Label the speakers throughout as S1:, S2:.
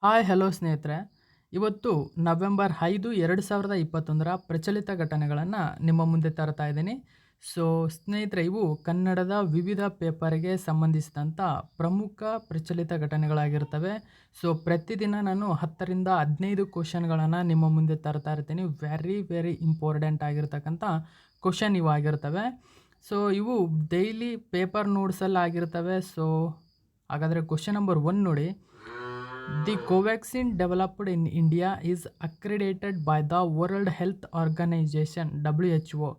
S1: Hi hello ಸ್ನೇಹಿತರೆ. ಇವತ್ತು November 5, 2021 ಪ್ರಚಲಿತ ಘಟನೆಗಳನ್ನು ನಿಮ್ಮ ಮುಂದೆ ತರ್ತಾ ಇದ್ದೀನಿ. ಸೊ ಸ್ನೇಹಿತರೆ, ಇವು ಕನ್ನಡದ ವಿವಿಧ ಪೇಪರ್ಗೆ ಸಂಬಂಧಿಸಿದಂಥ ಪ್ರಮುಖ ಪ್ರಚಲಿತ ಘಟನೆಗಳಾಗಿರ್ತವೆ. ಸೊ ಪ್ರತಿದಿನ ನಾನು 10ರಿಂದ 15 ಕ್ವಶನ್ಗಳನ್ನು ನಿಮ್ಮ ಮುಂದೆ ತರ್ತಾ ಇರ್ತೀನಿ. ವೆರಿ ಇಂಪಾರ್ಟೆಂಟ್ ಆಗಿರ್ತಕ್ಕಂಥ ಕ್ವಶನ್ ಇವಾಗಿರ್ತವೆ. ಸೊ ಇವು ಡೈಲಿ ಪೇಪರ್ ನೋಟ್ಸಲ್ಲಿ ಆಗಿರ್ತವೆ. ಸೊ ಹಾಗಾದರೆ ಕ್ವಶನ್ ನಂಬರ್ 1 ನೋಡಿ. The Covaxin developed in India is accredited by the World Health Organization WHO.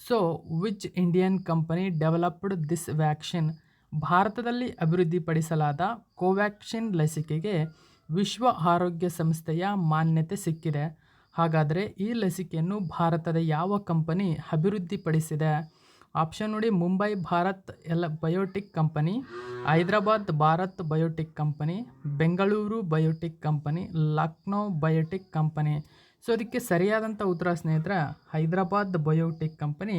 S1: So, which Indian company developed this vaccine? ಭಾರತದಲ್ಲಿ ಅಭಿವೃದ್ಧಿಪಡಿಸಲಾದ ಕೋವ್ಯಾಕ್ಸಿನ್ ಲಸಿಕೆಗೆ ವಿಶ್ವ ಆರೋಗ್ಯ ಸಂಸ್ಥೆಯ ಮಾನ್ಯತೆ ಸಿಕ್ಕಿದೆ. ಹಾಗಾದರೆ ಈ ಲಸಿಕೆಯನ್ನು ಭಾರತದ ಯಾವ ಕಂಪನಿ ಅಭಿವೃದ್ಧಿಪಡಿಸಿದೆ? ಆಪ್ಷನ್ ನೋಡಿ. Mumbai Bharat biotech company, Hyderabad Bharat biotech company, Bengaluru biotech company, Lucknow biotech company. So ಅದಕ್ಕೆ ಸರಿಯಾದಂಥ ಉತ್ತರ ಸ್ನೇಹಿತರೆ, ಹೈದರಾಬಾದ್ ಬಯೋಟೆಕ್ ಕಂಪನಿ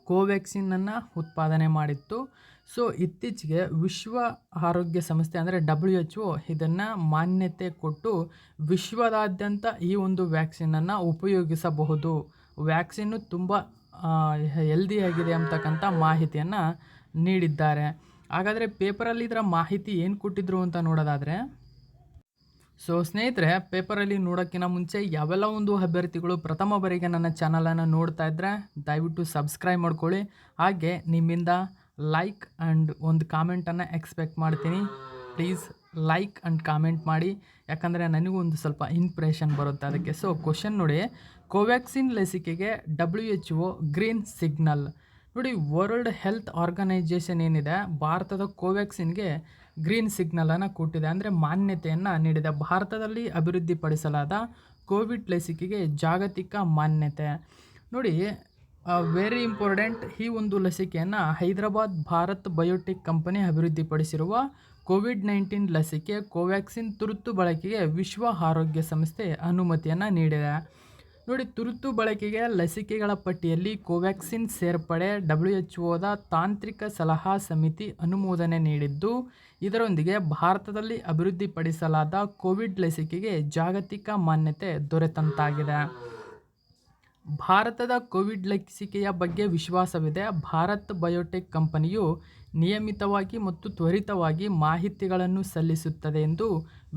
S1: ಕೋವ್ಯಾಕ್ಸಿನನ್ನು ಉತ್ಪಾದನೆ ಮಾಡಿತ್ತು. ಸೊ ಇತ್ತೀಚೆಗೆ ವಿಶ್ವ ಆರೋಗ್ಯ ಸಂಸ್ಥೆ ಅಂದರೆ WHO ಇದನ್ನು ಮಾನ್ಯತೆ ಕೊಟ್ಟು ವಿಶ್ವದಾದ್ಯಂತ ಈ ಒಂದು ವ್ಯಾಕ್ಸಿನನ್ನು ಉಪಯೋಗಿಸಬಹುದು. ವ್ಯಾಕ್ಸಿನ್ನು ತುಂಬ ಹೆಲ್ದಿಯಾಗಿದೆ ಅಂತಕ್ಕಂಥ ಮಾಹಿತಿಯನ್ನು ನೀಡಿದ್ದಾರೆ. ಹಾಗಾದರೆ ಪೇಪರಲ್ಲಿ ಇದರ ಮಾಹಿತಿ ಏನು ಕೊಟ್ಟಿದ್ರು ಅಂತ ನೋಡೋದಾದರೆ, ಸೊ ಸ್ನೇಹಿತರೆ, ಪೇಪರಲ್ಲಿ ನೋಡೋಕ್ಕಿಂತ ಮುಂಚೆ ಯಾವೆಲ್ಲ ಒಂದು ಅಭ್ಯರ್ಥಿಗಳು ಪ್ರಥಮ ಬಾರಿಗೆ ನನ್ನ ಚಾನಲನ್ನು ನೋಡ್ತಾ ಇದ್ದರೆ ದಯವಿಟ್ಟು ಸಬ್ಸ್ಕ್ರೈಬ್ ಮಾಡ್ಕೊಳ್ಳಿ. ಹಾಗೆ ನಿಮ್ಮಿಂದ ಲೈಕ್ ಆ್ಯಂಡ್ ಒಂದು ಕಾಮೆಂಟನ್ನು ಎಕ್ಸ್ಪೆಕ್ಟ್ ಮಾಡ್ತೀನಿ. ಪ್ಲೀಸ್ ಲೈಕ್ ಆ್ಯಂಡ್ ಕಾಮೆಂಟ್ ಮಾಡಿ, ಯಾಕಂದರೆ ನನಗೂ ಒಂದು ಸ್ವಲ್ಪ ಇನ್ಸ್ಪಿರೇಷನ್ ಬರುತ್ತೆ ಅದಕ್ಕೆ. ಸೊ ಕ್ವಶನ್ ನೋಡಿ. ಕೋವ್ಯಾಕ್ಸಿನ್ ಲಸಿಕೆಗೆ WHO ಗ್ರೀನ್ ಸಿಗ್ನಲ್. ನೋಡಿ, ವರ್ಲ್ಡ್ ಹೆಲ್ತ್ ಆರ್ಗನೈಜೇಷನ್ ಏನಿದೆ ಭಾರತದ ಕೋವ್ಯಾಕ್ಸಿನ್ಗೆ ಗ್ರೀನ್ ಸಿಗ್ನಲನ್ನು ಕೊಟ್ಟಿದೆ, ಅಂದರೆ ಮಾನ್ಯತೆಯನ್ನು ನೀಡಿದೆ. ಭಾರತದಲ್ಲಿ ಅಭಿವೃದ್ಧಿಪಡಿಸಲಾದ ಕೋವಿಡ್ ಲಸಿಕೆಗೆ ಜಾಗತಿಕ ಮಾನ್ಯತೆ. ನೋಡಿ, ವೆರಿ ಇಂಪಾರ್ಟೆಂಟ್. ಈ ಒಂದು ಲಸಿಕೆಯನ್ನು ಹೈದರಾಬಾದ್ ಭಾರತ್ ಬಯೋಟೆಕ್ ಕಂಪನಿ ಅಭಿವೃದ್ಧಿಪಡಿಸಿರುವ COVID-19 ಲಸಿಕೆ ಕೋವ್ಯಾಕ್ಸಿನ್ ತುರ್ತು ಬಳಕೆಗೆ ವಿಶ್ವ ಆರೋಗ್ಯ ಸಂಸ್ಥೆ ಅನುಮತಿಯನ್ನು ನೀಡಿದೆ. ನೋಡಿ, ತುರ್ತು ಬಳಕೆಗೆ ಲಸಿಕೆಗಳ ಪಟ್ಟಿಯಲ್ಲಿ ಕೋವ್ಯಾಕ್ಸಿನ್ ಸೇರ್ಪಡೆ WHOದ ತಾಂತ್ರಿಕ ಸಲಹಾ ಸಮಿತಿ ಅನುಮೋದನೆ ನೀಡಿದ್ದು, ಇದರೊಂದಿಗೆ ಭಾರತದಲ್ಲಿ ಅಭಿವೃದ್ಧಿಪಡಿಸಲಾದ ಕೋವಿಡ್ ಲಸಿಕೆಗೆ ಜಾಗತಿಕ ಮಾನ್ಯತೆ ದೊರೆತಂತಾಗಿದೆ. ಭಾರತದ ಕೋವಿಡ್ ಲಸಿಕೆಯ ಬಗ್ಗೆ ವಿಶ್ವಾಸವಿದೆ. ಭಾರತ್ ಬಯೋಟೆಕ್ ಕಂಪನಿಯು ನಿಯಮಿತವಾಗಿ ಮತ್ತು ತ್ವರಿತವಾಗಿ ಮಾಹಿತಿಗಳನ್ನು ಸಲ್ಲಿಸುತ್ತದೆ ಎಂದು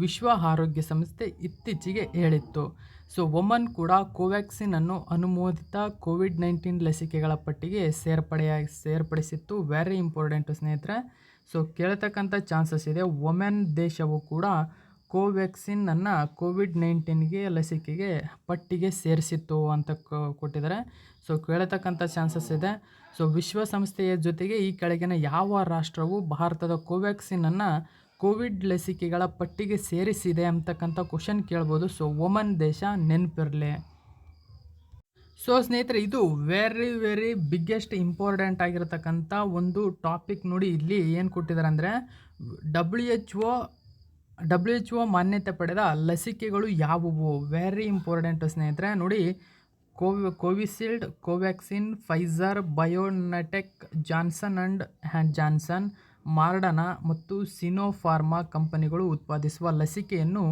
S1: ವಿಶ್ವ ಆರೋಗ್ಯ ಸಂಸ್ಥೆ ಇತ್ತೀಚೆಗೆ ಹೇಳಿತ್ತು. ಸೊ ಒಮನ್ ಕೂಡ ಕೋವ್ಯಾಕ್ಸಿನ್ ಅನ್ನು ಅನುಮೋದಿತ COVID-19 ಲಸಿಕೆಗಳ ಪಟ್ಟಿಗೆ ಸೇರ್ಪಡಿಸಿತ್ತು. ವೆರಿ ಇಂಪಾರ್ಟೆಂಟು ಸ್ನೇಹಿತರೆ. ಸೊ ಕೇಳ್ತಕ್ಕಂಥ ಚಾನ್ಸಸ್ ಇದೆ. ಒಮನ್ ದೇಶವು ಕೂಡ ಕೋವ್ಯಾಕ್ಸಿನನ್ನು COVID-19ಗೆ ಲಸಿಕೆಗೆ ಪಟ್ಟಿಗೆ ಸೇರಿಸಿತ್ತು ಅಂತ ಕೊಟ್ಟಿದ್ದಾರೆ. ಸೊ ಕೇಳತಕ್ಕಂಥ ಚಾನ್ಸಸ್ ಇದೆ. ಸೊ ವಿಶ್ವಸಂಸ್ಥೆಯ ಜೊತೆಗೆ ಈ ಕೆಳಗಿನ ಯಾವ ರಾಷ್ಟ್ರವು ಭಾರತದ ಕೋವ್ಯಾಕ್ಸಿನನ್ನು ಕೋವಿಡ್ ಲಸಿಕೆಗಳ ಪಟ್ಟಿಗೆ ಸೇರಿಸಿದೆ ಅಂತಕ್ಕಂಥ ಕ್ವಶನ್ ಕೇಳ್ಬೋದು. ಸೊ ಒಮನ್ ದೇಶ ನೆನಪಿರಲಿ. ಸೊ ಸ್ನೇಹಿತರೆ, ಇದು ವೆರಿ ಬಿಗ್ಗೆಸ್ಟ್ ಇಂಪಾರ್ಟೆಂಟ್ ಆಗಿರತಕ್ಕಂಥ ಒಂದು ಟಾಪಿಕ್. ನೋಡಿ, ಇಲ್ಲಿ ಏನು ಕೊಟ್ಟಿದ್ದಾರೆ ಅಂದರೆ WHO ಮಾನ್ಯತೆ ಪಡೆದ ಲಸಿಕೆಗಳು ಯಾವುವು. ವೆರಿ ಇಂಪಾರ್ಟೆಂಟ್ ಸ್ನೇಹಿತರೆ. ನೋಡಿ, Covishield, Covaxin, Pfizer, BioNTech, Johnson and Johnson, Moderna ಮತ್ತು ಸಿನೋಫಾರ್ಮಾ ಕಂಪನಿಗಳು ಉತ್ಪಾದಿಸುವ ಲಸಿಕೆಯನ್ನು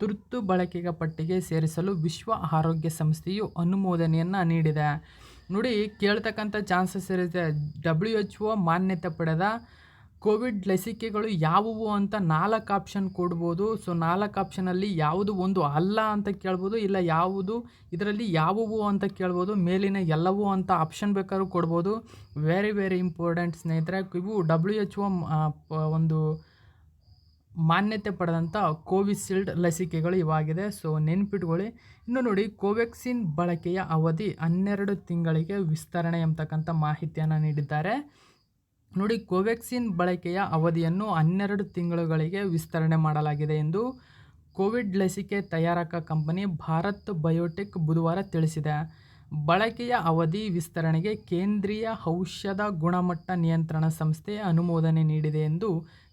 S1: ತುರ್ತು ಬಳಕೆಗೆ ಪಟ್ಟಿಗೆ ಸೇರಿಸಲು ವಿಶ್ವ ಆರೋಗ್ಯ ಸಂಸ್ಥೆಯು ಅನುಮೋದನೆಯನ್ನು ನೀಡಿದೆ. ನೋಡಿ, ಕೇಳ್ತಕ್ಕಂಥ ಚಾನ್ಸಸ್ ಇರುತ್ತೆ. WHO ಮಾನ್ಯತೆ ಪಡೆದ ಕೋವಿಡ್ ಲಸಿಕೆಗಳು ಯಾವುವು ಅಂತ 4 ಆಪ್ಷನ್ ಕೊಡ್ಬೋದು. ಸೊ 4 ಆಪ್ಷನಲ್ಲಿ ಯಾವುದು ಒಂದು ಅಲ್ಲ ಅಂತ ಕೇಳ್ಬೋದು, ಇಲ್ಲ ಯಾವುದು ಇದರಲ್ಲಿ ಯಾವುವು ಅಂತ ಕೇಳ್ಬೋದು, ಮೇಲಿನ ಎಲ್ಲವೂ ಅಂತ ಆಪ್ಷನ್ ಬೇಕಾದ್ರೂ ಕೊಡ್ಬೋದು. ವೆರಿ ಇಂಪಾರ್ಟೆಂಟ್ ಸ್ನೇಹಿತರೆ. ಇವು WHO ಒಂದು ಮಾನ್ಯತೆ ಪಡೆದಂಥ ಕೋವಿಶೀಲ್ಡ್ ಲಸಿಕೆಗಳು ಇವಾಗಿದೆ. ಸೊ ನೆನ್ಪಿಟ್ಕೊಳ್ಳಿ. ಇನ್ನು ನೋಡಿ, ಕೋವ್ಯಾಕ್ಸಿನ್ ಬಳಕೆಯ ಅವಧಿ 12 ತಿಂಗಳಿಗೆ ವಿಸ್ತರಣೆ ಎಂಬತಕ್ಕಂಥ ಮಾಹಿತಿಯನ್ನು ನೀಡಿದ್ದಾರೆ. ನೋಡಿ, ಕೋವ್ಯಾಕ್ಸಿನ್ ಬಳಕೆಯ ಅವಧಿಯನ್ನು 12 ತಿಂಗಳುಗಳಿಗೆ ವಿಸ್ತರಣೆ ಮಾಡಲಾಗಿದೆ ಎಂದು ಕೋವಿಡ್ ಲಸಿಕೆ ತಯಾರಕ ಕಂಪನಿ ಭಾರತ್ ಬಯೋಟೆಕ್ ಬುಧವಾರ ತಿಳಿಸಿದೆ. ಬಳಕೆಯ ಅವಧಿ ವಿಸ್ತರಣೆಗೆ ಕೇಂದ್ರೀಯ ಔಷಧ ಗುಣಮಟ್ಟ ನಿಯಂತ್ರಣ ಸಂಸ್ಥೆ ಅನುಮೋದನೆ ನೀಡಿದೆ ಎಂದು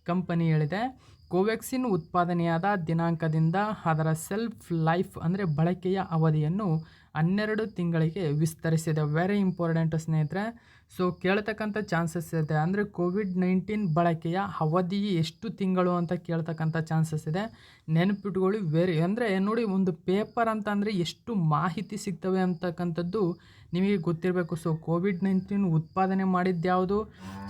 S1: ಕಂಪನಿ ಹೇಳಿದೆ. ಕೋವ್ಯಾಕ್ಸಿನ್ ಉತ್ಪಾದನೆಯಾದ ದಿನಾಂಕದಿಂದ ಅದರ ಸೆಲ್ಫ್ ಲೈಫ್ ಅಂದರೆ ಬಳಕೆಯ ಅವಧಿಯನ್ನು 12 ತಿಂಗಳಿಗೆ ವಿಸ್ತರಿಸಿದೆ. ವೆರಿ ಇಂಪಾರ್ಟೆಂಟ್ ಸ್ನೇಹಿತರೆ. ಸೊ ಕೇಳ್ತಕ್ಕಂಥ ಚಾನ್ಸಸ್ ಇದೆ, ಅಂದರೆ ಕೋವಿಡ್-19 ಬಳಕೆಯ ಅವಧಿ ಎಷ್ಟು ತಿಂಗಳು ಅಂತ ಕೇಳ್ತಕ್ಕಂಥ ಚಾನ್ಸಸ್ ಇದೆ. ನೆನಪಿಟ್ಕೊಳ್ಳಿ. ಅಂದರೆ ನೋಡಿ, ಒಂದು ಪೇಪರ್ ಅಂತಂದರೆ ಎಷ್ಟು ಮಾಹಿತಿ ಸಿಗ್ತವೆ ಅಂತಕ್ಕಂಥದ್ದು ನಿಮಗೆ ಗೊತ್ತಿರಬೇಕು. ಸೊ ಕೋವಿಡ್-19 ಉತ್ಪಾದನೆ ಮಾಡಿದ್ಯಾವುದು,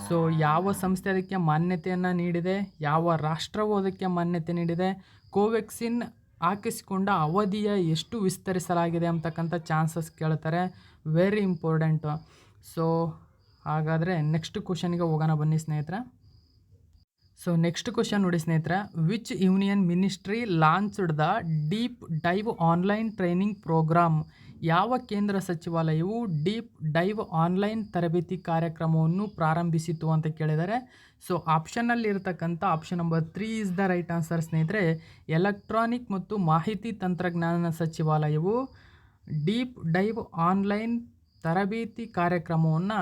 S1: ಸೊ ಯಾವ ಸಂಸ್ಥೆ ಅದಕ್ಕೆ ಮಾನ್ಯತೆಯನ್ನು ನೀಡಿದೆ, ಯಾವ ರಾಷ್ಟ್ರವು ಅದಕ್ಕೆ ಮಾನ್ಯತೆ ನೀಡಿದೆ, ಕೋವ್ಯಾಕ್ಸಿನ್ ಹಾಕಿಸಿಕೊಂಡ ಅವಧಿಯ ಎಷ್ಟು ವಿಸ್ತರಿಸಲಾಗಿದೆ ಅಂತಕ್ಕಂಥ ಚಾನ್ಸಸ್ ಕೇಳ್ತಾರೆ. Very important. ಸೊ ಹಾಗಾದರೆ ನೆಕ್ಸ್ಟ್ ಕ್ವಶನ್ಗೆ ಹೋಗೋಣ ಬನ್ನಿ ಸ್ನೇಹಿತರೆ. ಸೊ ನೆಕ್ಸ್ಟ್ ಕ್ವಶನ್ ನೋಡಿ ಸ್ನೇಹಿತರೆ. Which union ministry launched the deep dive online training program? ಯಾವ ಕೇಂದ್ರ ಸಚಿವಾಲಯವು ಡೀಪ್ ಡೈವ್ ಆನ್ಲೈನ್ ತರಬೇತಿ ಕಾರ್ಯಕ್ರಮವನ್ನು ಪ್ರಾರಂಭಿಸಿತು ಅಂತ ಕೇಳಿದರೆ, ಸೊ ಆಪ್ಷನಲ್ಲಿ ಇರತಕ್ಕಂಥ option number 3 is the right answer ಸ್ನೇಹಿತರೆ. ಎಲೆಕ್ಟ್ರಾನಿಕ್ ಮತ್ತು ಮಾಹಿತಿ ತಂತ್ರಜ್ಞಾನ ಸಚಿವಾಲಯವು ಡೀಪ್ ಡೈವ್ ಆನ್ಲೈನ್ ತರಬೇತಿ ಕಾರ್ಯಕ್ರಮವನ್ನು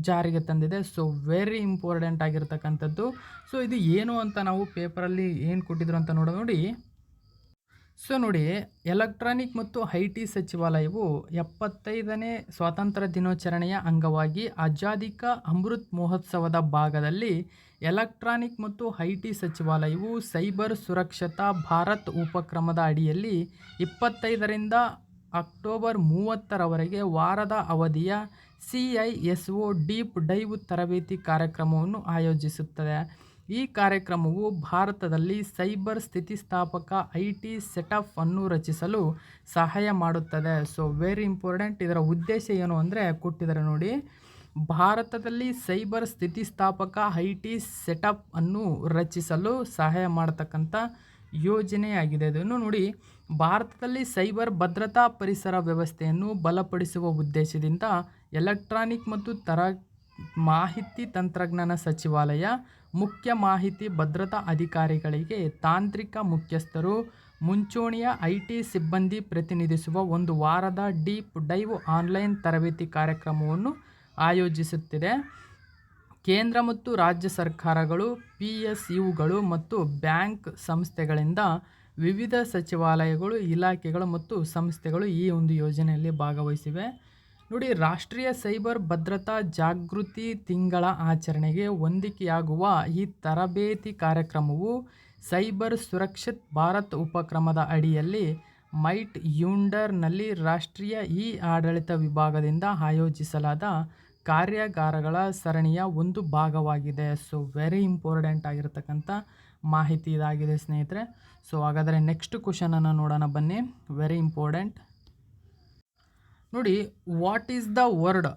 S1: ಜಾರಿಗೆ ತಂದಿದೆ. ಸೊ ವೆರಿ ಇಂಪಾರ್ಟೆಂಟ್ ಆಗಿರ್ತಕ್ಕಂಥದ್ದು. ಸೊ ಇದು ಏನು ಅಂತ ನಾವು ಪೇಪರಲ್ಲಿ ಏನು ಕೊಟ್ಟಿದ್ರು ಅಂತ ನೋಡಿ. ಸೊ ನೋಡಿ, ಎಲೆಕ್ಟ್ರಾನಿಕ್ ಮತ್ತು ಐ.ಟಿ ಸಚಿವಾಲಯವು 75ನೇ ಸ್ವಾತಂತ್ರ್ಯ ದಿನಾಚರಣೆಯ ಅಂಗವಾಗಿ ಆಜಾದಿ ಕಾ ಅಮೃತ್ ಮಹೋತ್ಸವದ ಭಾಗದಲ್ಲಿ ಎಲೆಕ್ಟ್ರಾನಿಕ್ ಮತ್ತು ಐ.ಟಿ ಸಚಿವಾಲಯವು ಸೈಬರ್ ಸುರಕ್ಷತಾ ಭಾರತ್ ಉಪಕ್ರಮದ ಅಡಿಯಲ್ಲಿ 25ರಿಂದ ಅಕ್ಟೋಬರ್ 30ರವರೆಗೆ ವಾರದ ಅವಧಿಯ CISO ಡೀಪ್ ಡೈವ್ ತರಬೇತಿ ಕಾರ್ಯಕ್ರಮವನ್ನು ಆಯೋಜಿಸುತ್ತದೆ. ಈ ಕಾರ್ಯಕ್ರಮವು ಭಾರತದಲ್ಲಿ ಸೈಬರ್ ಸ್ಥಿತಿಸ್ಥಾಪಕ ಐ.ಟಿ ಸೆಟಪ್ ಅನ್ನು ರಚಿಸಲು ಸಹಾಯ ಮಾಡುತ್ತದೆ. So very important. ಇದರ ಉದ್ದೇಶ ಏನು ಅಂದರೆ ಕೊಟ್ಟಿದ್ದಾರೆ ನೋಡಿ. ಭಾರತದಲ್ಲಿ ಸೈಬರ್ ಸ್ಥಿತಿಸ್ಥಾಪಕ ಐ.ಟಿ ಸೆಟಪ್ ಅನ್ನು ರಚಿಸಲು ಸಹಾಯ ಮಾಡತಕ್ಕಂಥ ಯೋಜನೆಯಾಗಿದೆ. ಇದನ್ನು ನೋಡಿ, ಭಾರತದಲ್ಲಿ ಸೈಬರ್ ಭದ್ರತಾ ಪರಿಸರ ವ್ಯವಸ್ಥೆಯನ್ನು ಬಲಪಡಿಸುವ ಉದ್ದೇಶದಿಂದ ಎಲೆಕ್ಟ್ರಾನಿಕ್ ಮತ್ತು ಮಾಹಿತಿ ತಂತ್ರಜ್ಞಾನ ಸಚಿವಾಲಯ ಮುಖ್ಯ ಮಾಹಿತಿ ಭದ್ರತಾ ಅಧಿಕಾರಿಗಳಿಗೆ ತಾಂತ್ರಿಕ ಮುಖ್ಯಸ್ಥರು, ಮುಂಚೂಣಿಯ ಐ.ಟಿ ಸಿಬ್ಬಂದಿ ಪ್ರತಿನಿಧಿಸುವ ಒಂದು ವಾರದ ಡೀಪ್ ಡೈವ್ ಆನ್ಲೈನ್ ತರಬೇತಿ ಕಾರ್ಯಕ್ರಮವನ್ನು ಆಯೋಜಿಸುತ್ತಿದೆ. ಕೇಂದ್ರ ಮತ್ತು ರಾಜ್ಯ ಸರ್ಕಾರಗಳು, PSUಗಳು ಮತ್ತು ಬ್ಯಾಂಕ್ ಸಂಸ್ಥೆಗಳಿಂದ ವಿವಿಧ ಸಚಿವಾಲಯಗಳು, ಇಲಾಖೆಗಳು ಮತ್ತು ಸಂಸ್ಥೆಗಳು ಈ ಒಂದು ಯೋಜನೆಯಲ್ಲಿ ಭಾಗವಹಿಸಿವೆ. ನೋಡಿ, ರಾಷ್ಟ್ರೀಯ ಸೈಬರ್ ಭದ್ರತಾ ಜಾಗೃತಿ ತಿಂಗಳ ಆಚರಣೆಗೆ ಹೊಂದಿಕೆಯಾಗುವ ಈ ತರಬೇತಿ ಕಾರ್ಯಕ್ರಮವು ಸೈಬರ್ ಸುರಕ್ಷಿತ್ ಭಾರತ್ ಉಪಕ್ರಮದ ಅಡಿಯಲ್ಲಿ ಮೈಟ್ ಯೂಂಡರ್ನಲ್ಲಿ ರಾಷ್ಟ್ರೀಯ ಆಡಳಿತ ವಿಭಾಗದಿಂದ ಆಯೋಜಿಸಲಾದ ಕಾರ್ಯಾಗಾರಗಳ ಸರಣಿಯ ಒಂದು ಭಾಗವಾಗಿದೆ. ಸೊ ವೆರಿ ಇಂಪಾರ್ಟೆಂಟ್ ಆಗಿರತಕ್ಕಂಥ ಮಾಹಿತಿ ಇದಾಗಿದೆ ಸ್ನೇಹಿತರೆ. ಸೊ ಹಾಗಾದರೆ ನೆಕ್ಸ್ಟ್ ಕ್ವಶನನ್ನು ನೋಡೋಣ ಬನ್ನಿ. ವೆರಿ ಇಂಪಾರ್ಟೆಂಟ್ ನೋಡಿ. What is the word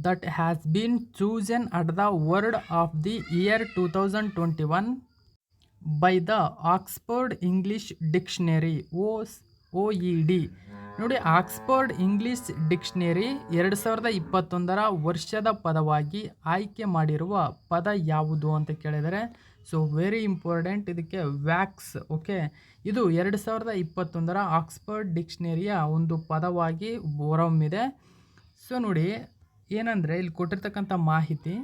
S1: that has been chosen at the word of the year 2021 by the Oxford English dictionary OED? ನೋಡಿ, ಆಕ್ಸ್ಫರ್ಡ್ ಇಂಗ್ಲಿಷ್ ಡಿಕ್ಷನರಿ 2021ರ ವರ್ಷದ ಪದವಾಗಿ ಆಯ್ಕೆ ಮಾಡಿರುವ ಪದ ಯಾವುದು ಅಂತ ಕೇಳಿದರೆ, ಸೊ ವೆರಿ ಇಂಪಾರ್ಟೆಂಟ್. ಇದಕ್ಕೆ ವ್ಯಾಕ್ಸ್. ಓಕೆ, ಇದು 2021ರ ಆಕ್ಸ್ಫರ್ಡ್ ಡಿಕ್ಷನರಿಯ ಒಂದು ಪದವಾಗಿ ಹೊರಹೊಮ್ಮಿದೆ. ಸೊ ನೋಡಿ, ಏನಂದರೆ ಇಲ್ಲಿ ಕೊಟ್ಟಿರ್ತಕ್ಕಂಥ ಮಾಹಿತಿ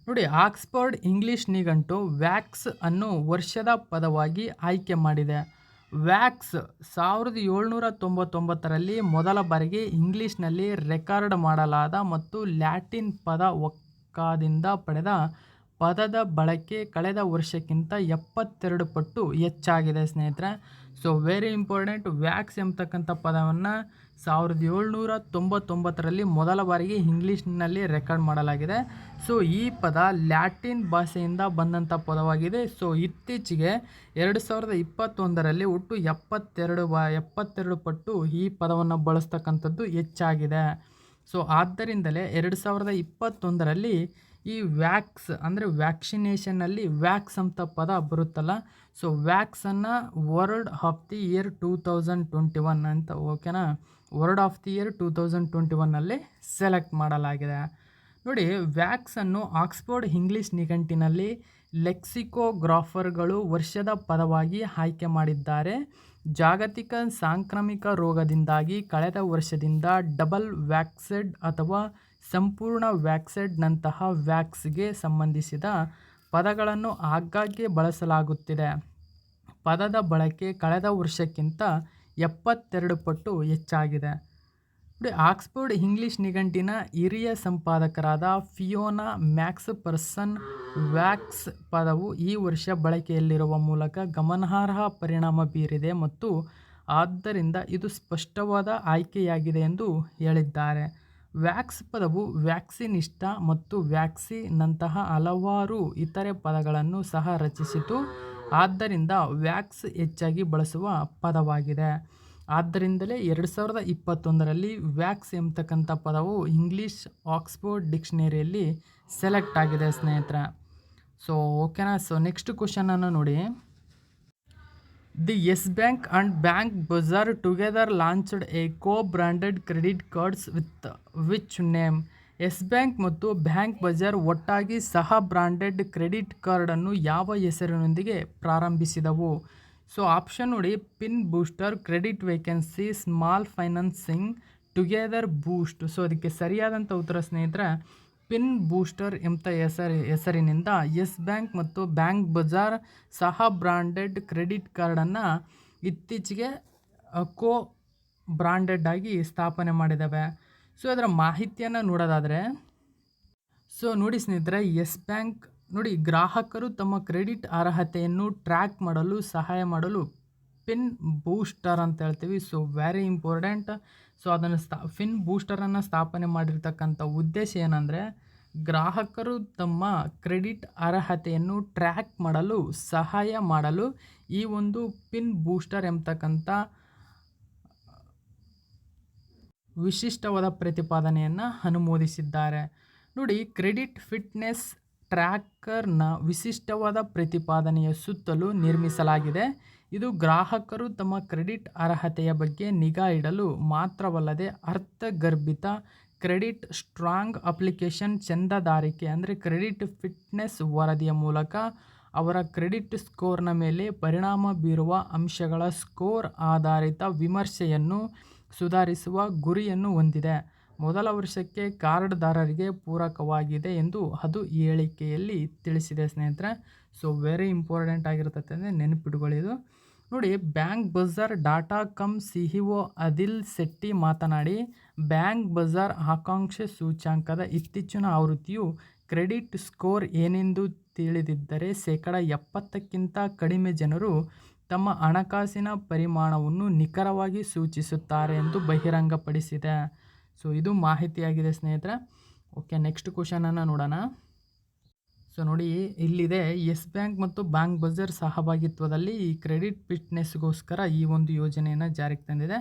S1: ನೋಡಿ, ಆಕ್ಸ್ಫರ್ಡ್ ಇಂಗ್ಲಿಷ್ ನಿಘಂಟು ವ್ಯಾಕ್ಸ್ ಅನ್ನು ವರ್ಷದ ಪದವಾಗಿ ಆಯ್ಕೆ ಮಾಡಿದೆ. ವ್ಯಾಕ್ಸ್ 1799ರಲ್ಲಿ ಮೊದಲ ಬಾರಿಗೆ ಇಂಗ್ಲಿಷ್ನಲ್ಲಿ ರೆಕಾರ್ಡ್ ಮಾಡಲಾದ ಮತ್ತು ಲ್ಯಾಟಿನ್ ಪದ ಒಕ್ಕದಿಂದ ಪಡೆದ ಪದದ ಬಳಕೆ ಕಳೆದ ವರ್ಷಕ್ಕಿಂತ 72 ಪಟ್ಟು ಹೆಚ್ಚಾಗಿದೆ ಸ್ನೇಹಿತರೆ. So very important. ವ್ಯಾಕ್ಸ್ ಎಂಬತಕ್ಕಂಥ ಪದವನ್ನು 1799ರಲ್ಲಿ ಮೊದಲ ಬಾರಿಗೆ ಇಂಗ್ಲೀಷ್ನಲ್ಲಿ ರೆಕಾರ್ಡ್ ಮಾಡಲಾಗಿದೆ. ಸೊ ಈ ಪದ ಲ್ಯಾಟಿನ್ ಭಾಷೆಯಿಂದ ಬಂದಂಥ ಪದವಾಗಿದೆ. ಸೊ ಇತ್ತೀಚೆಗೆ 2021ರಲ್ಲಿ ಒಟ್ಟು 72 ಪಟ್ಟು ಈ ಪದವನ್ನು ಬಳಸ್ತಕ್ಕಂಥದ್ದು ಹೆಚ್ಚಾಗಿದೆ. ಸೊ ಆದ್ದರಿಂದಲೇ 2021ರಲ್ಲಿ ಈ ವ್ಯಾಕ್ಸ್ ಅಂದರೆ ವ್ಯಾಕ್ಸಿನೇಷನ್ನಲ್ಲಿ ವ್ಯಾಕ್ಸ್ ಅಂತ ಪದ ಬರುತ್ತಲ್ಲ, ಸೊ ವ್ಯಾಕ್ಸನ್ನು ವರ್ಡ್ ಆಫ್ ದಿ ಇಯರ್ 2021 ಅಂತ, ಓಕೆನಾ, ವರ್ಡ್ ಆಫ್ ದಿ ಇಯರ್ 2021ನಲ್ಲಿ ಸೆಲೆಕ್ಟ್ ಮಾಡಲಾಗಿದೆ. ನೋಡಿ, ವ್ಯಾಕ್ಸನ್ನು ಆಕ್ಸ್ಫರ್ಡ್ ಇಂಗ್ಲಿಷ್ ನಿಘಂಟಿನಲ್ಲಿ ಲೆಕ್ಸಿಕೋಗ್ರಾಫರ್ಗಳು ವರ್ಷದ ಪದವಾಗಿ ಆಯ್ಕೆ ಮಾಡಿದ್ದಾರೆ. ಜಾಗತಿಕ ಸಾಂಕ್ರಾಮಿಕ ರೋಗದಿಂದಾಗಿ ಕಳೆದ ವರ್ಷದಿಂದ ಡಬಲ್ ವ್ಯಾಕ್ಸೆಡ್ ಅಥವಾ ಸಂಪೂರ್ಣ ವ್ಯಾಕ್ಸೆಡ್ನಂತಹ ವ್ಯಾಕ್ಸ್ಗೆ ಸಂಬಂಧಿಸಿದ ಪದಗಳನ್ನು ಆಗಾಗ್ಗೆ ಬಳಸಲಾಗುತ್ತಿದೆ. ಪದದ ಬಳಕೆ ಕಳೆದ ವರ್ಷಕ್ಕಿಂತ 72 ಪಟ್ಟು ಹೆಚ್ಚಾಗಿದೆ. ನೋಡಿ, ಆಕ್ಸ್ಫರ್ಡ್ ಇಂಗ್ಲಿಷ್ ನಿಘಂಟಿನ ಹಿರಿಯ ಸಂಪಾದಕರಾದ ಫಿಯೋನಾ ಮ್ಯಾಕ್ಸ್‌ಪರ್ಸನ್ ವ್ಯಾಕ್ಸ್ ಪದವು ಈ ವರ್ಷ ಬಳಕೆಯಲ್ಲಿರುವ ಮೂಲಕ ಗಮನಾರ್ಹ ಪರಿಣಾಮ ಬೀರಿದೆ ಮತ್ತು ಆದ್ದರಿಂದ ಇದು ಸ್ಪಷ್ಟವಾದ ಆಯ್ಕೆಯಾಗಿದೆ ಎಂದು ಹೇಳಿದ್ದಾರೆ. ವ್ಯಾಕ್ಸ್ ಪದವು ವ್ಯಾಕ್ಸಿನಿಸ್ಟ್ ಮತ್ತು ವ್ಯಾಕ್ಸಿನ್ನಂತಹ ಹಲವಾರು ಇತರೆ ಪದಗಳನ್ನು ಸಹ ರಚಿಸಿತು, ಆದ್ದರಿಂದ ವ್ಯಾಕ್ಸ್ ಹೆಚ್ಚಾಗಿ ಬಳಸುವ ಪದವಾಗಿದೆ. ಆದ್ದರಿಂದಲೇ 2021ರಲ್ಲಿ ವ್ಯಾಕ್ಸ್ ಎಂಬತಕ್ಕಂಥ ಪದವು ಇಂಗ್ಲಿಷ್ ಆಕ್ಸ್ಫರ್ಡ್ ಡಿಕ್ಷನರಿಯಲ್ಲಿ ಸೆಲೆಕ್ಟ್ ಆಗಿದೆ ಸ್ನೇಹಿತರೆ. ಸೊ ಓಕೆನಾ. ಸೊ ನೆಕ್ಸ್ಟ್ ಕ್ವಶನನ್ನು ನೋಡಿ. The Yes Bank and BankBazaar together launched a co-branded credit cards with which name? Yes Bank ಮತ್ತು ಬ್ಯಾಂಕ್ ಬಜಾರ್ ಒಟ್ಟಾಗಿ ಸಹ ಬ್ರಾಂಡೆಡ್ ಕ್ರೆಡಿಟ್ ಕಾರ್ಡನ್ನು ಯಾವ ಹೆಸರಿನೊಂದಿಗೆ ಪ್ರಾರಂಭಿಸಿದವು? ಸೊ ಆಪ್ಷನ್ ನೋಡಿ, FinBooster, credit vacancy, small financing, together boost. So ಅದಕ್ಕೆ ಸರಿಯಾದಂಥ ಉತ್ತರ ಸ್ನೇಹಿತರೆ ಪಿನ್ ಬೂಸ್ಟರ್ ಎಂಬ ಹೆಸರಿನಿಂದ ಯೆಸ್ ಬ್ಯಾಂಕ್ ಮತ್ತು ಬ್ಯಾಂಕ್ ಬಜಾರ್ ಸಹ ಬ್ರಾಂಡೆಡ್ ಕ್ರೆಡಿಟ್ ಕಾರ್ಡನ್ನು ಇತ್ತೀಚೆಗೆ ಕೋ ಬ್ರಾಂಡೆಡ್ ಆಗಿ ಸ್ಥಾಪನೆ ಮಾಡಿದ್ದಾವೆ. ಸೊ ಅದರ ಮಾಹಿತಿಯನ್ನು ನೋಡೋದಾದರೆ, ಸೊ ನೋಡಿ ಸ್ನೇಹಿತರೆ, ಯೆಸ್ ಬ್ಯಾಂಕ್ ನೋಡಿ, ಗ್ರಾಹಕರು ತಮ್ಮ ಕ್ರೆಡಿಟ್ ಅರ್ಹತೆಯನ್ನು ಟ್ರ್ಯಾಕ್ ಮಾಡಲು ಸಹಾಯ ಮಾಡಲು ಪಿನ್ ಬೂಸ್ಟರ್ ಅಂತ ಹೇಳ್ತೀವಿ. So very important. ಸೊ ಅದನ್ನು ಪಿನ್ ಬೂಸ್ಟರನ್ನು ಸ್ಥಾಪನೆ ಮಾಡಿರ್ತಕ್ಕಂಥ ಉದ್ದೇಶ ಏನಂದರೆ, ಗ್ರಾಹಕರು ತಮ್ಮ ಕ್ರೆಡಿಟ್ ಅರ್ಹತೆಯನ್ನು ಟ್ರ್ಯಾಕ್ ಮಾಡಲು ಸಹಾಯ ಮಾಡಲು ಈ ಒಂದು ಪಿನ್ ಬೂಸ್ಟರ್ ಎಂಬತಕ್ಕಂಥ ವಿಶಿಷ್ಟವಾದ ಪ್ರತಿಪಾದನೆಯನ್ನು ಅನುಮೋದಿಸಿದ್ದಾರೆ. ನೋಡಿ, ಕ್ರೆಡಿಟ್ ಫಿಟ್ನೆಸ್ ಟ್ರ್ಯಾಕರ್ನ ವಿಶಿಷ್ಟವಾದ ಪ್ರತಿಪಾದನೆಯ ಸುತ್ತಲೂ ನಿರ್ಮಿಸಲಾಗಿದೆ. ಇದು ಗ್ರಾಹಕರು ತಮ್ಮ ಕ್ರೆಡಿಟ್ ಅರ್ಹತೆಯ ಬಗ್ಗೆ ನಿಗಾ ಇಡಲು ಮಾತ್ರವಲ್ಲದೆ ಅರ್ಥಗರ್ಭಿತ ಕ್ರೆಡಿಟ್ ಸ್ಟ್ರಾಂಗ್ ಅಪ್ಲಿಕೇಶನ್ ಚಂದಾದಾರಿಕೆ ಅಂದರೆ ಕ್ರೆಡಿಟ್ ಫಿಟ್ನೆಸ್ ವರದಿಯ ಮೂಲಕ ಅವರ ಕ್ರೆಡಿಟ್ ಸ್ಕೋರ್ನ ಮೇಲೆ ಪರಿಣಾಮ ಬೀರುವ ಅಂಶಗಳ ಸ್ಕೋರ್ ಆಧಾರಿತ ವಿಮರ್ಶೆಯನ್ನು ಸುಧಾರಿಸುವ ಗುರಿಯನ್ನು ಹೊಂದಿದೆ. ಮೊದಲ ವರ್ಷಕ್ಕೆ ಕಾರ್ಡ್ದಾರರಿಗೆ ಪೂರಕವಾಗಿದೆ ಎಂದು ಅದು ಹೇಳಿಕೆಯಲ್ಲಿ ತಿಳಿಸಿದೆ ಸ್ನೇಹಿತರೆ. ಸೊ ವೆರಿ ಇಂಪಾರ್ಟೆಂಟ್ ಆಗಿರ್ತದೆ ಅಂದರೆ ನೆನಪಿಟ್ಕೊಳ್ಳಿ ಇದು. ನೋಡಿ, ಬ್ಯಾಂಕ್ ಬಜಾರ್ ಡಾಟಾಕಾಮ್ ಸಿಇಒ ಅದಿಲ್ ಶೆಟ್ಟಿ ಮಾತನಾಡಿ, ಬ್ಯಾಂಕ್ ಬಜಾರ್ ಆಕಾಂಕ್ಷೆ ಸೂಚ್ಯಂಕದ ಇತ್ತೀಚಿನ ಆವೃತ್ತಿಯು ಕ್ರೆಡಿಟ್ ಸ್ಕೋರ್ ಏನೆಂದು ತಿಳಿದಿದ್ದರೆ 70%ಕ್ಕಿಂತ ಕಡಿಮೆ ಜನರು ತಮ್ಮ ಹಣಕಾಸಿನ ಪರಿಮಾಣವನ್ನು ನಿಖರವಾಗಿ ಸೂಚಿಸುತ್ತಾರೆ ಎಂದು ಬಹಿರಂಗಪಡಿಸಿದೆ. ಸೊ ಇದು ಮಾಹಿತಿಯಾಗಿದೆ ಸ್ನೇಹಿತರೆ. ಓಕೆ, ನೆಕ್ಸ್ಟ್ ಕ್ವಶನನ್ನು ನೋಡೋಣ. ಸೊ ನೋಡಿ, ಇಲ್ಲಿದೆ ಯೆಸ್ ಬ್ಯಾಂಕ್ ಮತ್ತು ಬ್ಯಾಂಕ್ ಬಜಾರ್ ಸಹಭಾಗಿತ್ವದಲ್ಲಿ ಈ ಕ್ರೆಡಿಟ್ ಫಿಟ್ನೆಸ್ಗೋಸ್ಕರ ಈ ಒಂದು ಯೋಜನೆಯನ್ನು ಜಾರಿಗೆ ತಂದಿದೆ.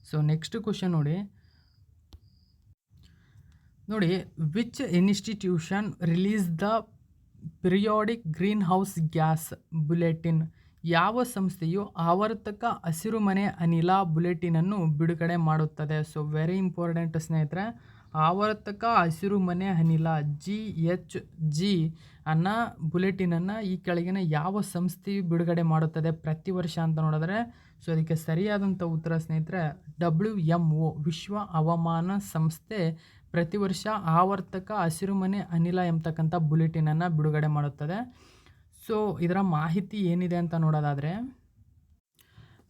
S1: ಸೊ ನೆಕ್ಸ್ಟ್ ಕ್ವಶನ್ ನೋಡಿ, which institution release the periodic green house gas bulletin? ಯಾವ ಸಂಸ್ಥೆಯು ಆವರ್ತಕ ಹಸಿರುಮನೆ ಅನಿಲ ಬುಲೆಟಿನನ್ನು ಬಿಡುಗಡೆ ಮಾಡುತ್ತದೆ? ಸೊ ವೆರಿ ಇಂಪಾರ್ಟೆಂಟ್ ಸ್ನೇಹಿತರೆ. ಆವರ್ತಕ ಹಸಿರುಮನೆ ಅನಿಲ GHG ಅನ್ನೋ ಬುಲೆಟಿನನ್ನು ಈ ಕೆಳಗಿನ ಯಾವ ಸಂಸ್ಥೆಯು ಬಿಡುಗಡೆ ಮಾಡುತ್ತದೆ ಪ್ರತಿ ವರ್ಷ ಅಂತ ನೋಡಿದ್ರೆ, ಸೊ ಅದಕ್ಕೆ ಸರಿಯಾದಂಥ ಉತ್ತರ ಸ್ನೇಹಿತರೆ WMO ವಿಶ್ವ ಹವಾಮಾನ ಸಂಸ್ಥೆ ಪ್ರತಿ ವರ್ಷ ಆವರ್ತಕ ಹಸಿರುಮನೆ ಅನಿಲ ಎಂಬತಕ್ಕಂಥ ಬುಲೆಟಿನನ್ನು ಬಿಡುಗಡೆ ಮಾಡುತ್ತದೆ. ಸೊ ಇದರ ಮಾಹಿತಿ ಏನಿದೆ ಅಂತ ನೋಡೋದಾದರೆ,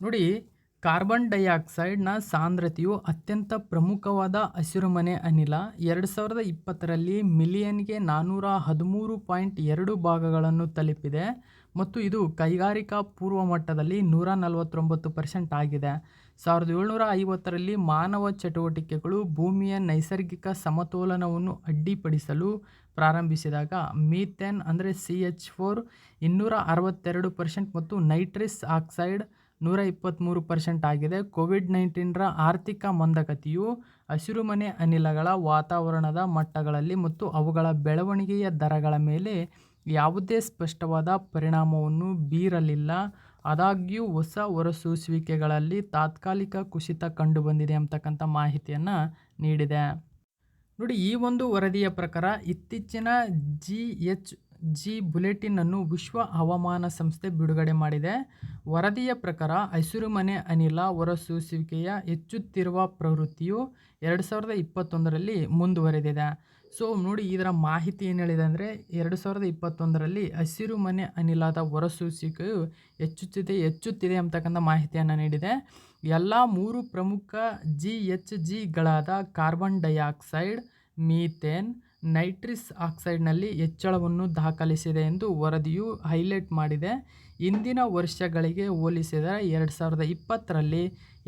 S1: ನೋಡಿ, ಕಾರ್ಬನ್ ಡೈಆಕ್ಸೈಡ್ನ ಸಾಂದ್ರತೆಯು ಅತ್ಯಂತ ಪ್ರಮುಖವಾದ ಹಸಿರುಮನೆ ಅನಿಲ 2020ರಲ್ಲಿ ಮಿಲಿಯನ್ಗೆ 413.2 ಭಾಗಗಳನ್ನು ತಲುಪಿದೆ ಮತ್ತು ಇದು ಕೈಗಾರಿಕಾ ಪೂರ್ವ ಮಟ್ಟದಲ್ಲಿ 149% ಆಗಿದೆ. 1750ರಲ್ಲಿ ಮಾನವ ಚಟುವಟಿಕೆಗಳು ಭೂಮಿಯ ನೈಸರ್ಗಿಕ ಸಮತೋಲನವನ್ನು ಅಡ್ಡಿಪಡಿಸಲು ಪ್ರಾರಂಭಿಸಿದಾಗ ಮೀಥೇನ್ ಅಂದರೆ CH4 262% ಮತ್ತು ನೈಟ್ರಸ್ ಆಕ್ಸೈಡ್ 123% ಆಗಿದೆ. ಕೋವಿಡ್-19ರ ಆರ್ಥಿಕ ಮಂದಗತಿಯು ಹಸಿರುಮನೆ ಅನಿಲಗಳ ವಾತಾವರಣದ ಮಟ್ಟಗಳಲ್ಲಿ ಮತ್ತು ಅವುಗಳ ಬೆಳವಣಿಗೆಯ ದರಗಳ ಮೇಲೆ ಯಾವುದೇ ಸ್ಪಷ್ಟವಾದ ಪರಿಣಾಮವನ್ನು ಬೀರಲಿಲ್ಲ. ಆದಾಗ್ಯೂ ಹೊಸ ಹೊರಸೂಸುವಿಕೆಗಳಲ್ಲಿ ತಾತ್ಕಾಲಿಕ ಕುಸಿತ ಕಂಡುಬಂದಿದೆ ಅಂತಕ್ಕಂಥ ಮಾಹಿತಿಯನ್ನು ನೀಡಿದೆ. ನೋಡಿ, ಈ ಒಂದು ವರದಿಯ ಪ್ರಕಾರ ಇತ್ತೀಚಿನ GHG ಬುಲೆಟಿನ್ ಅನ್ನು ವಿಶ್ವ ಹವಾಮಾನ ಸಂಸ್ಥೆ ಬಿಡುಗಡೆ ಮಾಡಿದೆ. ವರದಿಯ ಪ್ರಕಾರ ಹಸಿರುಮನೆ ಅನಿಲ ಹೊರಸೂಸುವಿಕೆಯ ಹೆಚ್ಚುತ್ತಿರುವ ಪ್ರವೃತ್ತಿಯು 2021ರಲ್ಲಿ ಮುಂದುವರೆದಿದೆ. ಸೊ ನೋಡಿ, ಇದರ ಮಾಹಿತಿ ಏನು ಹೇಳಿದೆ ಅಂದರೆ 2021ರಲ್ಲಿ ಹಸಿರುಮನೆ ಅನಿಲದ ಹೊರಸೂಸುವಿಕೆಯು ಹೆಚ್ಚುತ್ತಿದೆ ಅಂತಕ್ಕಂಥ ಮಾಹಿತಿಯನ್ನು ನೀಡಿದೆ. ಎಲ್ಲ 3 ಪ್ರಮುಖ GHGಗಳಾದ ಕಾರ್ಬನ್ ಡೈಆಕ್ಸೈಡ್, ಮೀಥೇನ್, ನೈಟ್ರಸ್ ಆಕ್ಸೈಡ್ನಲ್ಲಿ ಹೆಚ್ಚಳವನ್ನು ದಾಖಲಿಸಿದೆ ಎಂದು ವರದಿಯು ಹೈಲೈಟ್ ಮಾಡಿದೆ. ಇಂದಿನ ವರ್ಷಗಳಿಗೆ ಹೋಲಿಸಿದರೆ 2020ರಲ್ಲಿ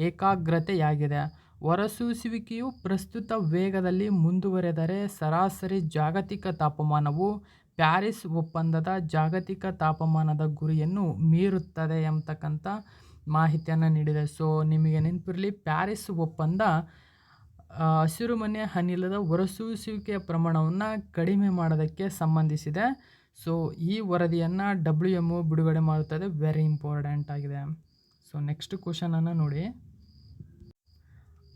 S1: ಏಕಾಗ್ರತೆಯಾಗಿದೆ. ಹೊರಸೂಸುವಿಕೆಯು ಪ್ರಸ್ತುತ ವೇಗದಲ್ಲಿ ಮುಂದುವರೆದರೆ ಸರಾಸರಿ ಜಾಗತಿಕ ತಾಪಮಾನವು ಪ್ಯಾರಿಸ್ ಒಪ್ಪಂದದ ಜಾಗತಿಕ ತಾಪಮಾನದ ಗುರಿಯನ್ನು ಮೀರುತ್ತದೆ ಎಂಬತಕ್ಕಂಥ ಮಾಹಿತಿಯನ್ನು ನೀಡಿದೆ. ಸೊ ನಿಮಗೆ ನೆನಪಿರಲಿ, ಪ್ಯಾರಿಸ್ ಒಪ್ಪಂದ ಹಸಿರುಮನೆ ಅನಿಲದ ಹೊರಸೂಸುವಿಕೆಯ ಪ್ರಮಾಣವನ್ನು ಕಡಿಮೆ ಮಾಡೋದಕ್ಕೆ ಸಂಬಂಧಿಸಿದೆ. ಸೊ ಈ ವರದಿಯನ್ನು WMO ಬಿಡುಗಡೆ ಮಾಡುತ್ತದೆ. ವೆರಿ ಇಂಪಾರ್ಟೆಂಟ್ ಆಗಿದೆ. ಸೊ ನೆಕ್ಸ್ಟ್ ಕ್ವಶನನ್ನು ನೋಡಿ.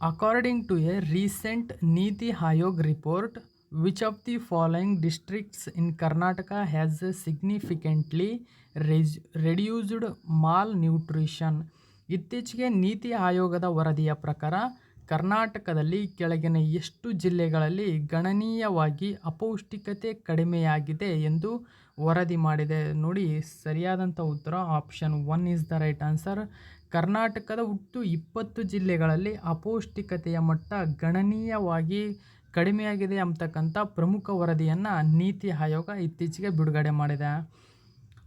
S1: ಅಕಾರ್ಡಿಂಗ್ ಟು ಎ ರೀಸೆಂಟ್ ನೀತಿ Aayog report, which of the following districts in Karnataka has significantly reduced mall nutrition? ಇತ್ತೀಚೆಗೆ ನೀತಿ ಆಯೋಗದ ವರದಿಯ ಪ್ರಕಾರ ಕರ್ನಾಟಕದಲ್ಲಿ ಕೆಳಗಿನ ಎಷ್ಟು ಜಿಲ್ಲೆಗಳಲ್ಲಿ ಗಣನೀಯವಾಗಿ ಅಪೌಷ್ಟಿಕತೆ ಕಡಿಮೆಯಾಗಿದೆ ಎಂದು ವರದಿ ಮಾಡಿದೆ? ನೋಡಿ, ಸರಿಯಾದಂಥ ಉತ್ತರ option 1 is the right answer. ಕರ್ನಾಟಕದ ಒಟ್ಟು 20 ಜಿಲ್ಲೆಗಳಲ್ಲಿ ಅಪೌಷ್ಟಿಕತೆಯ ಮಟ್ಟ ಗಣನೀಯವಾಗಿ ಕಡಿಮೆಯಾಗಿದೆ ಅಂತಕ್ಕಂಥ ಪ್ರಮುಖ ವರದಿಯನ್ನು ನೀತಿ ಆಯೋಗ ಇತ್ತೀಚೆಗೆ ಬಿಡುಗಡೆ ಮಾಡಿದೆ.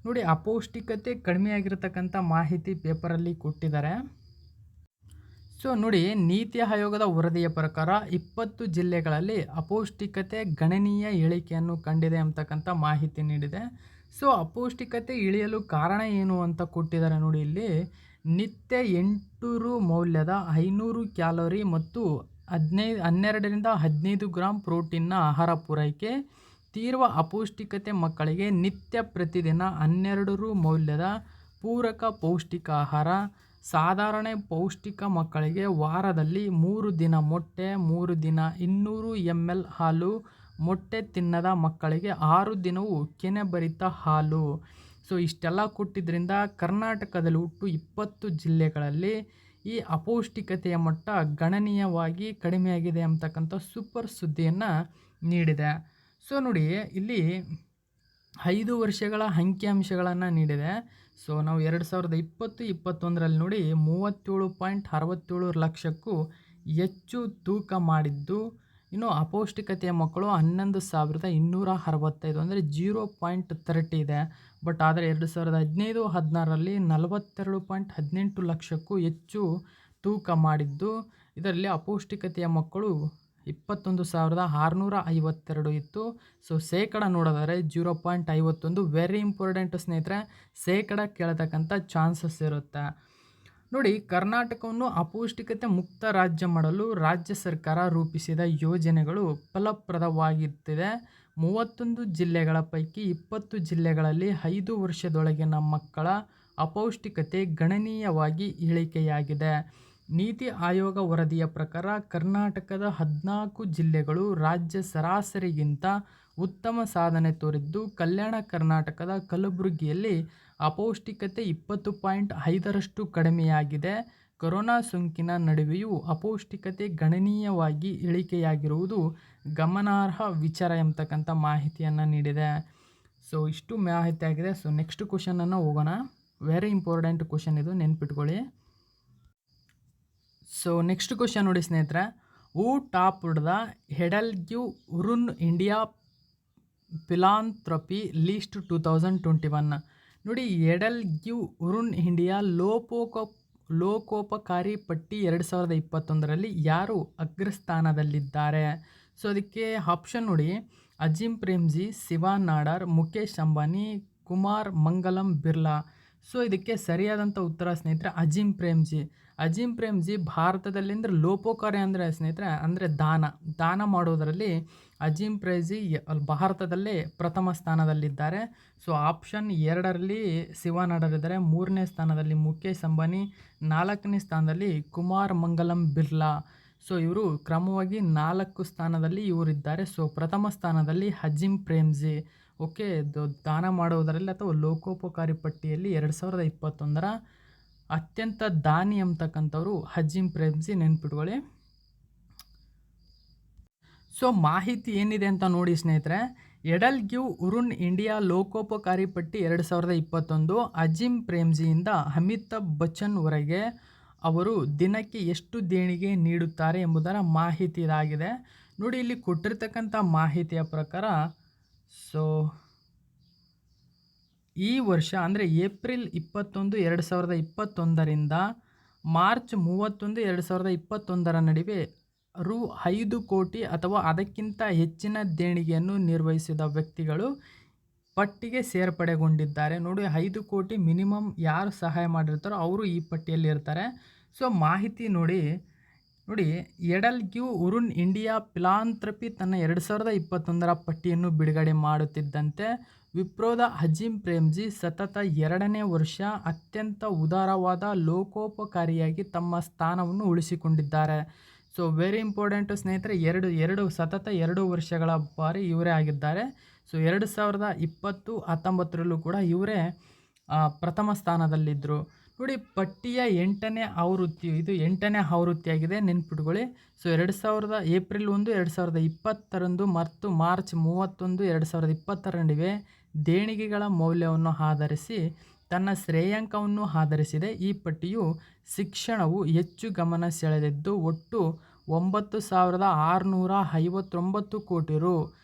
S1: ನೋಡಿ, ಅಪೌಷ್ಟಿಕತೆ ಕಡಿಮೆಯಾಗಿರ್ತಕ್ಕಂಥ ಮಾಹಿತಿ ಪೇಪರಲ್ಲಿ ಕೊಟ್ಟಿದ್ದಾರೆ. ಸೊ ನೋಡಿ, ನೀತಿ ಆಯೋಗದ ವರದಿಯ ಪ್ರಕಾರ 20 ಜಿಲ್ಲೆಗಳಲ್ಲಿ ಅಪೌಷ್ಟಿಕತೆ ಗಣನೀಯ ಇಳಿಕೆಯನ್ನು ಕಂಡಿದೆ ಅಂತಕ್ಕಂಥ ಮಾಹಿತಿ ನೀಡಿದೆ. ಸೊ ಅಪೌಷ್ಟಿಕತೆ ಇಳಿಯಲು ಕಾರಣ ಏನು ಅಂತ ಕೊಟ್ಟಿದ್ದಾರೆ ನೋಡಿ. ಇಲ್ಲಿ ನಿತ್ಯ 800 ಮೌಲ್ಯದ 500 ಕ್ಯಾಲೋರಿ ಮತ್ತು 12ರಿಂದ 15 ಗ್ರಾಂ ಪ್ರೋಟೀನ್ನ ಆಹಾರ ಪೂರೈಕೆ. ತೀವ್ರ ಅಪೌಷ್ಟಿಕತೆ ಮಕ್ಕಳಿಗೆ ನಿತ್ಯ ಪ್ರತಿದಿನ 12 ಮೌಲ್ಯದ ಪೂರಕ ಪೌಷ್ಟಿಕ ಆಹಾರ. ಸಾಧಾರಣ ಪೌಷ್ಟಿಕ ಮಕ್ಕಳಿಗೆ ವಾರದಲ್ಲಿ 3 ದಿನ ಮೊಟ್ಟೆ, 3 ದಿನ 200 ml ಹಾಲು. ಮೊಟ್ಟೆ ತಿನ್ನದ ಮಕ್ಕಳಿಗೆ 6 ದಿನವೂ ಕೆನೆಭರಿತ ಹಾಲು. ಸೊ ಇಷ್ಟೆಲ್ಲ ಕೊಟ್ಟಿದ್ದರಿಂದ ಕರ್ನಾಟಕದಲ್ಲಿ ಒಟ್ಟು 20 ಜಿಲ್ಲೆಗಳಲ್ಲಿ ಈ ಅಪೌಷ್ಟಿಕತೆಯ ಮಟ್ಟ ಗಣನೀಯವಾಗಿ ಕಡಿಮೆಯಾಗಿದೆ ಅಂತಕ್ಕಂಥ ಸೂಪರ್ ಸುದ್ದಿಯನ್ನು ನೀಡಿದೆ. ಸೊ ನೋಡಿ, ಇಲ್ಲಿ 5 ವರ್ಷಗಳ ಅಂಕಿಅಂಶಗಳನ್ನು ನೀಡಿದೆ. ಸೊ ನಾವು 2020-21ರಲ್ಲಿ ನೋಡಿ 37.67 ಲಕ್ಷಕ್ಕೂ ಹೆಚ್ಚು ತೂಕ ಮಾಡಿದ್ದು. ಇನ್ನು ಅಪೌಷ್ಟಿಕತೆಯ ಮಕ್ಕಳು 11,265 ಅಂದರೆ 0.30 ಇದೆ. ಬಟ್ ಆದರೆ 2015-16ರಲ್ಲಿ 42.18 ಲಕ್ಷಕ್ಕೂ ಹೆಚ್ಚು ತೂಕ ಮಾಡಿದ್ದು. ಇದರಲ್ಲಿ ಅಪೌಷ್ಟಿಕತೆಯ ಮಕ್ಕಳು 21,652 ಇತ್ತು. ಸೊ ಶೇಕಡ ನೋಡೋದಾದರೆ 0.51. ವೆರಿ ಇಂಪಾರ್ಟೆಂಟ್ ಸ್ನೇಹಿತರೆ, ಶೇಕಡ ಕೇಳತಕ್ಕಂಥ ಚಾನ್ಸಸ್ ಇರುತ್ತೆ. ನೋಡಿ, ಕರ್ನಾಟಕವನ್ನು ಅಪೌಷ್ಟಿಕತೆ ಮುಕ್ತ ರಾಜ್ಯ ಮಾಡಲು ರಾಜ್ಯ ಸರ್ಕಾರ ರೂಪಿಸಿದ ಯೋಜನೆಗಳು ಫಲಪ್ರದವಾಗುತ್ತಿದೆ. 31 ಜಿಲ್ಲೆಗಳ ಪೈಕಿ 20 ಜಿಲ್ಲೆಗಳಲ್ಲಿ 5 ವರ್ಷದೊಳಗಿನ ಮಕ್ಕಳ ಅಪೌಷ್ಟಿಕತೆ ಗಣನೀಯವಾಗಿ ಇಳಿಕೆಯಾಗಿದೆ. ನೀತಿ ಆಯೋಗ ವರದಿಯ ಪ್ರಕಾರ ಕರ್ನಾಟಕದ 14 ಜಿಲ್ಲೆಗಳು ರಾಜ್ಯ ಸರಾಸರಿಗಿಂತ ಉತ್ತಮ ಸಾಧನೆ ತೋರಿದ್ದು, ಕಲ್ಯಾಣ ಕರ್ನಾಟಕದ ಕಲಬುರಗಿಯಲ್ಲಿ ಅಪೌಷ್ಟಿಕತೆ 20.5ರಷ್ಟು ಕಡಿಮೆಯಾಗಿದೆ. ಕೊರೋನಾ ಸೋಂಕಿನ ನಡುವೆಯೂ ಅಪೌಷ್ಟಿಕತೆ ಗಣನೀಯವಾಗಿ ಇಳಿಕೆಯಾಗಿರುವುದು ಗಮನಾರ್ಹ ವಿಚಾರ ಎಂಬತಕ್ಕಂಥ ಮಾಹಿತಿಯನ್ನು ನೀಡಿದೆ. ಸೊ ಇಷ್ಟು ಮಾಹಿತಿ ಆಗಿದೆ. ಸೊ ನೆಕ್ಸ್ಟ್ ಕ್ವಶನನ್ನು ಹೋಗೋಣ. ವೆರಿ ಇಂಪಾರ್ಟೆಂಟ್ ಕ್ವಶನ್ ಇದು, ನೆನ್ಪಿಟ್ಕೊಳ್ಳಿ. ಸೊ ನೆಕ್ಸ್ಟ್ ಕ್ವಶನ್ ನೋಡಿ ಸ್ನೇಹಿತರೆ, who topped the EdelGive Hurun India philanthropy list 2021? ನೋಡಿ, ಹೆಡೆಲ್ಗ್ಯೂ ಉರುನ್ ಇಂಡಿಯಾ ಲೋಕೋಪಕಾರಿ ಪಟ್ಟಿ 2021ರಲ್ಲಿ ಯಾರು ಅಗ್ರಸ್ಥಾನದಲ್ಲಿದ್ದಾರೆ? ಸೊ ಅದಕ್ಕೆ ಆಪ್ಷನ್ ನೋಡಿ, ಅಜಿಮ್ ಪ್ರೇಮ್ಜಿ, ಶಿವಾ ನಾಡರ್, ಮುಖೇಶ್ ಅಂಬಾನಿ, ಕುಮಾರ್ ಮಂಗಲಂ ಬಿರ್ಲಾ. ಸೊ ಇದಕ್ಕೆ ಸರಿಯಾದಂಥ ಉತ್ತರ ಸ್ನೇಹಿತರೆ ಅಜಿಮ್ ಪ್ರೇಮ್ಜಿ. ಅಜಿಮ್ ಪ್ರೇಮ್ಜಿ ಭಾರತದಲ್ಲಿ ಅಂದರೆ ಲೋಕೋಪಕಾರಿ ಅಂದರೆ ಸ್ನೇಹಿತರೆ ಅಂದರೆ ದಾನ ಮಾಡೋದರಲ್ಲಿ ಅಜಿಮ್ ಪ್ರೇಮ್ಜಿ ಭಾರತದಲ್ಲೇ ಪ್ರಥಮ ಸ್ಥಾನದಲ್ಲಿದ್ದಾರೆ. ಸೊ ಆಪ್ಷನ್ 2ರಲ್ಲಿ ಶಿವಾ ನಾಡರ್ ಇದ್ದಾರೆ, 3ನೇ ಸ್ಥಾನದಲ್ಲಿ ಮುಖೇಶ್ ಅಂಬಾನಿ, 4ನೇ ಸ್ಥಾನದಲ್ಲಿ ಕುಮಾರ್ ಮಂಗಲಂ ಬಿರ್ಲಾ. ಸೊ ಇವರು ಕ್ರಮವಾಗಿ 4 ಸ್ಥಾನದಲ್ಲಿ ಇವರಿದ್ದಾರೆ. ಸೊ ಪ್ರಥಮ ಸ್ಥಾನದಲ್ಲಿ ಅಜಿಮ್ ಪ್ರೇಮ್ಜಿ. ಓಕೆ, ದಾನ ಮಾಡುವುದರಲ್ಲಿ ಅಥವಾ ಲೋಕೋಪಕಾರಿ ಪಟ್ಟಿಯಲ್ಲಿ 2021ರ ಅತ್ಯಂತ ದಾನಿ ಎಂಬತಕ್ಕಂಥವ್ರು ಅಜಿಮ್ ಪ್ರೇಮ್ಜಿ, ನೆನ್ಪಿಟ್ಕೊಳ್ಳಿ. ಸೊ ಮಾಹಿತಿ ಏನಿದೆ ಅಂತ ನೋಡಿ ಸ್ನೇಹಿತರೆ. ಹೆಡೆಲ್ಗ್ಯೂ ಉರುನ್ ಇಂಡಿಯಾ ಲೋಕೋಪಕಾರಿ ಪಟ್ಟಿ 2021 ಅಜಿಮ್ ಪ್ರೇಮ್ಜಿಯಿಂದ ಅಮಿತಾಬ್ ಬಚ್ಚನ್ ವರೆಗೆ ಅವರು ದಿನಕ್ಕೆ ಎಷ್ಟು ದೇಣಿಗೆ ನೀಡುತ್ತಾರೆ ಎಂಬುದರ ಮಾಹಿತಿ ಇದಾಗಿದೆ. ನೋಡಿ, ಇಲ್ಲಿ ಕೊಟ್ಟಿರ್ತಕ್ಕಂಥ ಮಾಹಿತಿಯ ಪ್ರಕಾರ ಸೊ ಈ ವರ್ಷ ಅಂದರೆ ಏಪ್ರಿಲ್ 21, 2021ರಿಂದ ಮಾರ್ಚ್ 31, 2021ರ ನಡುವೆ ರು 5 ಕೋಟಿ ಅಥವಾ ಅದಕ್ಕಿಂತ ಹೆಚ್ಚಿನ ದೇಣಿಗೆಯನ್ನು ನಿರ್ವಹಿಸಿದ ವ್ಯಕ್ತಿಗಳು ಪಟ್ಟಿಗೆ ಸೇರ್ಪಡೆಗೊಂಡಿದ್ದಾರೆ. ನೋಡಿ, 5 ಕೋಟಿ ಮಿನಿಮಮ್ ಯಾರು ಸಹಾಯ ಮಾಡಿರ್ತಾರೋ ಅವರು ಈ ಪಟ್ಟಿಯಲ್ಲಿ ಇರ್ತಾರೆ. ಸೊ ಮಾಹಿತಿ ನೋಡಿ, ಎಡಲ್ ಗಿವ್ ಉರುನ್ ಇಂಡಿಯಾ ಫಿಲಾಂಥ್ರಪಿ ತನ್ನ 2021ರ ಪಟ್ಟಿಯನ್ನು ಬಿಡುಗಡೆ ಮಾಡುತ್ತಿದ್ದಂತೆ ವಿಪ್ರೋದ ಅಜೀಂ ಪ್ರೇಮ್ಜಿ ಸತತ 2ನೇ ವರ್ಷ ಅತ್ಯಂತ ಉದಾರವಾದ ಲೋಕೋಪಕಾರಿಯಾಗಿ ತಮ್ಮ ಸ್ಥಾನವನ್ನು ಉಳಿಸಿಕೊಂಡಿದ್ದಾರೆ. ಸೊ ವೆರಿ ಇಂಪಾರ್ಟೆಂಟ್ ಸ್ನೇಹಿತರೆ, ಸತತ 2 ವರ್ಷಗಳ ಬಾರಿ ಇವರೇ ಆಗಿದ್ದಾರೆ. ಸೊ 2020-19ರಲ್ಲೂ ಕೂಡ ಇವರೇ ಪ್ರಥಮ ಸ್ಥಾನದಲ್ಲಿದ್ದರು. ನೋಡಿ, ಪಟ್ಟಿಯ 8ನೇ ಆವೃತ್ತಿ, ಇದು 8ನೇ ಆವೃತ್ತಿಯಾಗಿದೆ, ನೆನ್ಪಿಟ್ಕೊಳ್ಳಿ. ಸೊ ಏಪ್ರಿಲ್ 1, 2020ರಂದು ಮತ್ತು ಮಾರ್ಚ್ 31, 2020ರ ನಡುವೆ ದೇಣಿಗೆಗಳ ಮೌಲ್ಯವನ್ನು ಆಧರಿಸಿ ತನ್ನ ಶ್ರೇಯಾಂಕವನ್ನು ಆಧರಿಸಿದೆ. ಈ ಪಟ್ಟಿಯು ಶಿಕ್ಷಣವು ಹೆಚ್ಚು ಗಮನ ಸೆಳೆದಿದ್ದು ಒಟ್ಟು 9,659 ಕೋಟಿ ರು.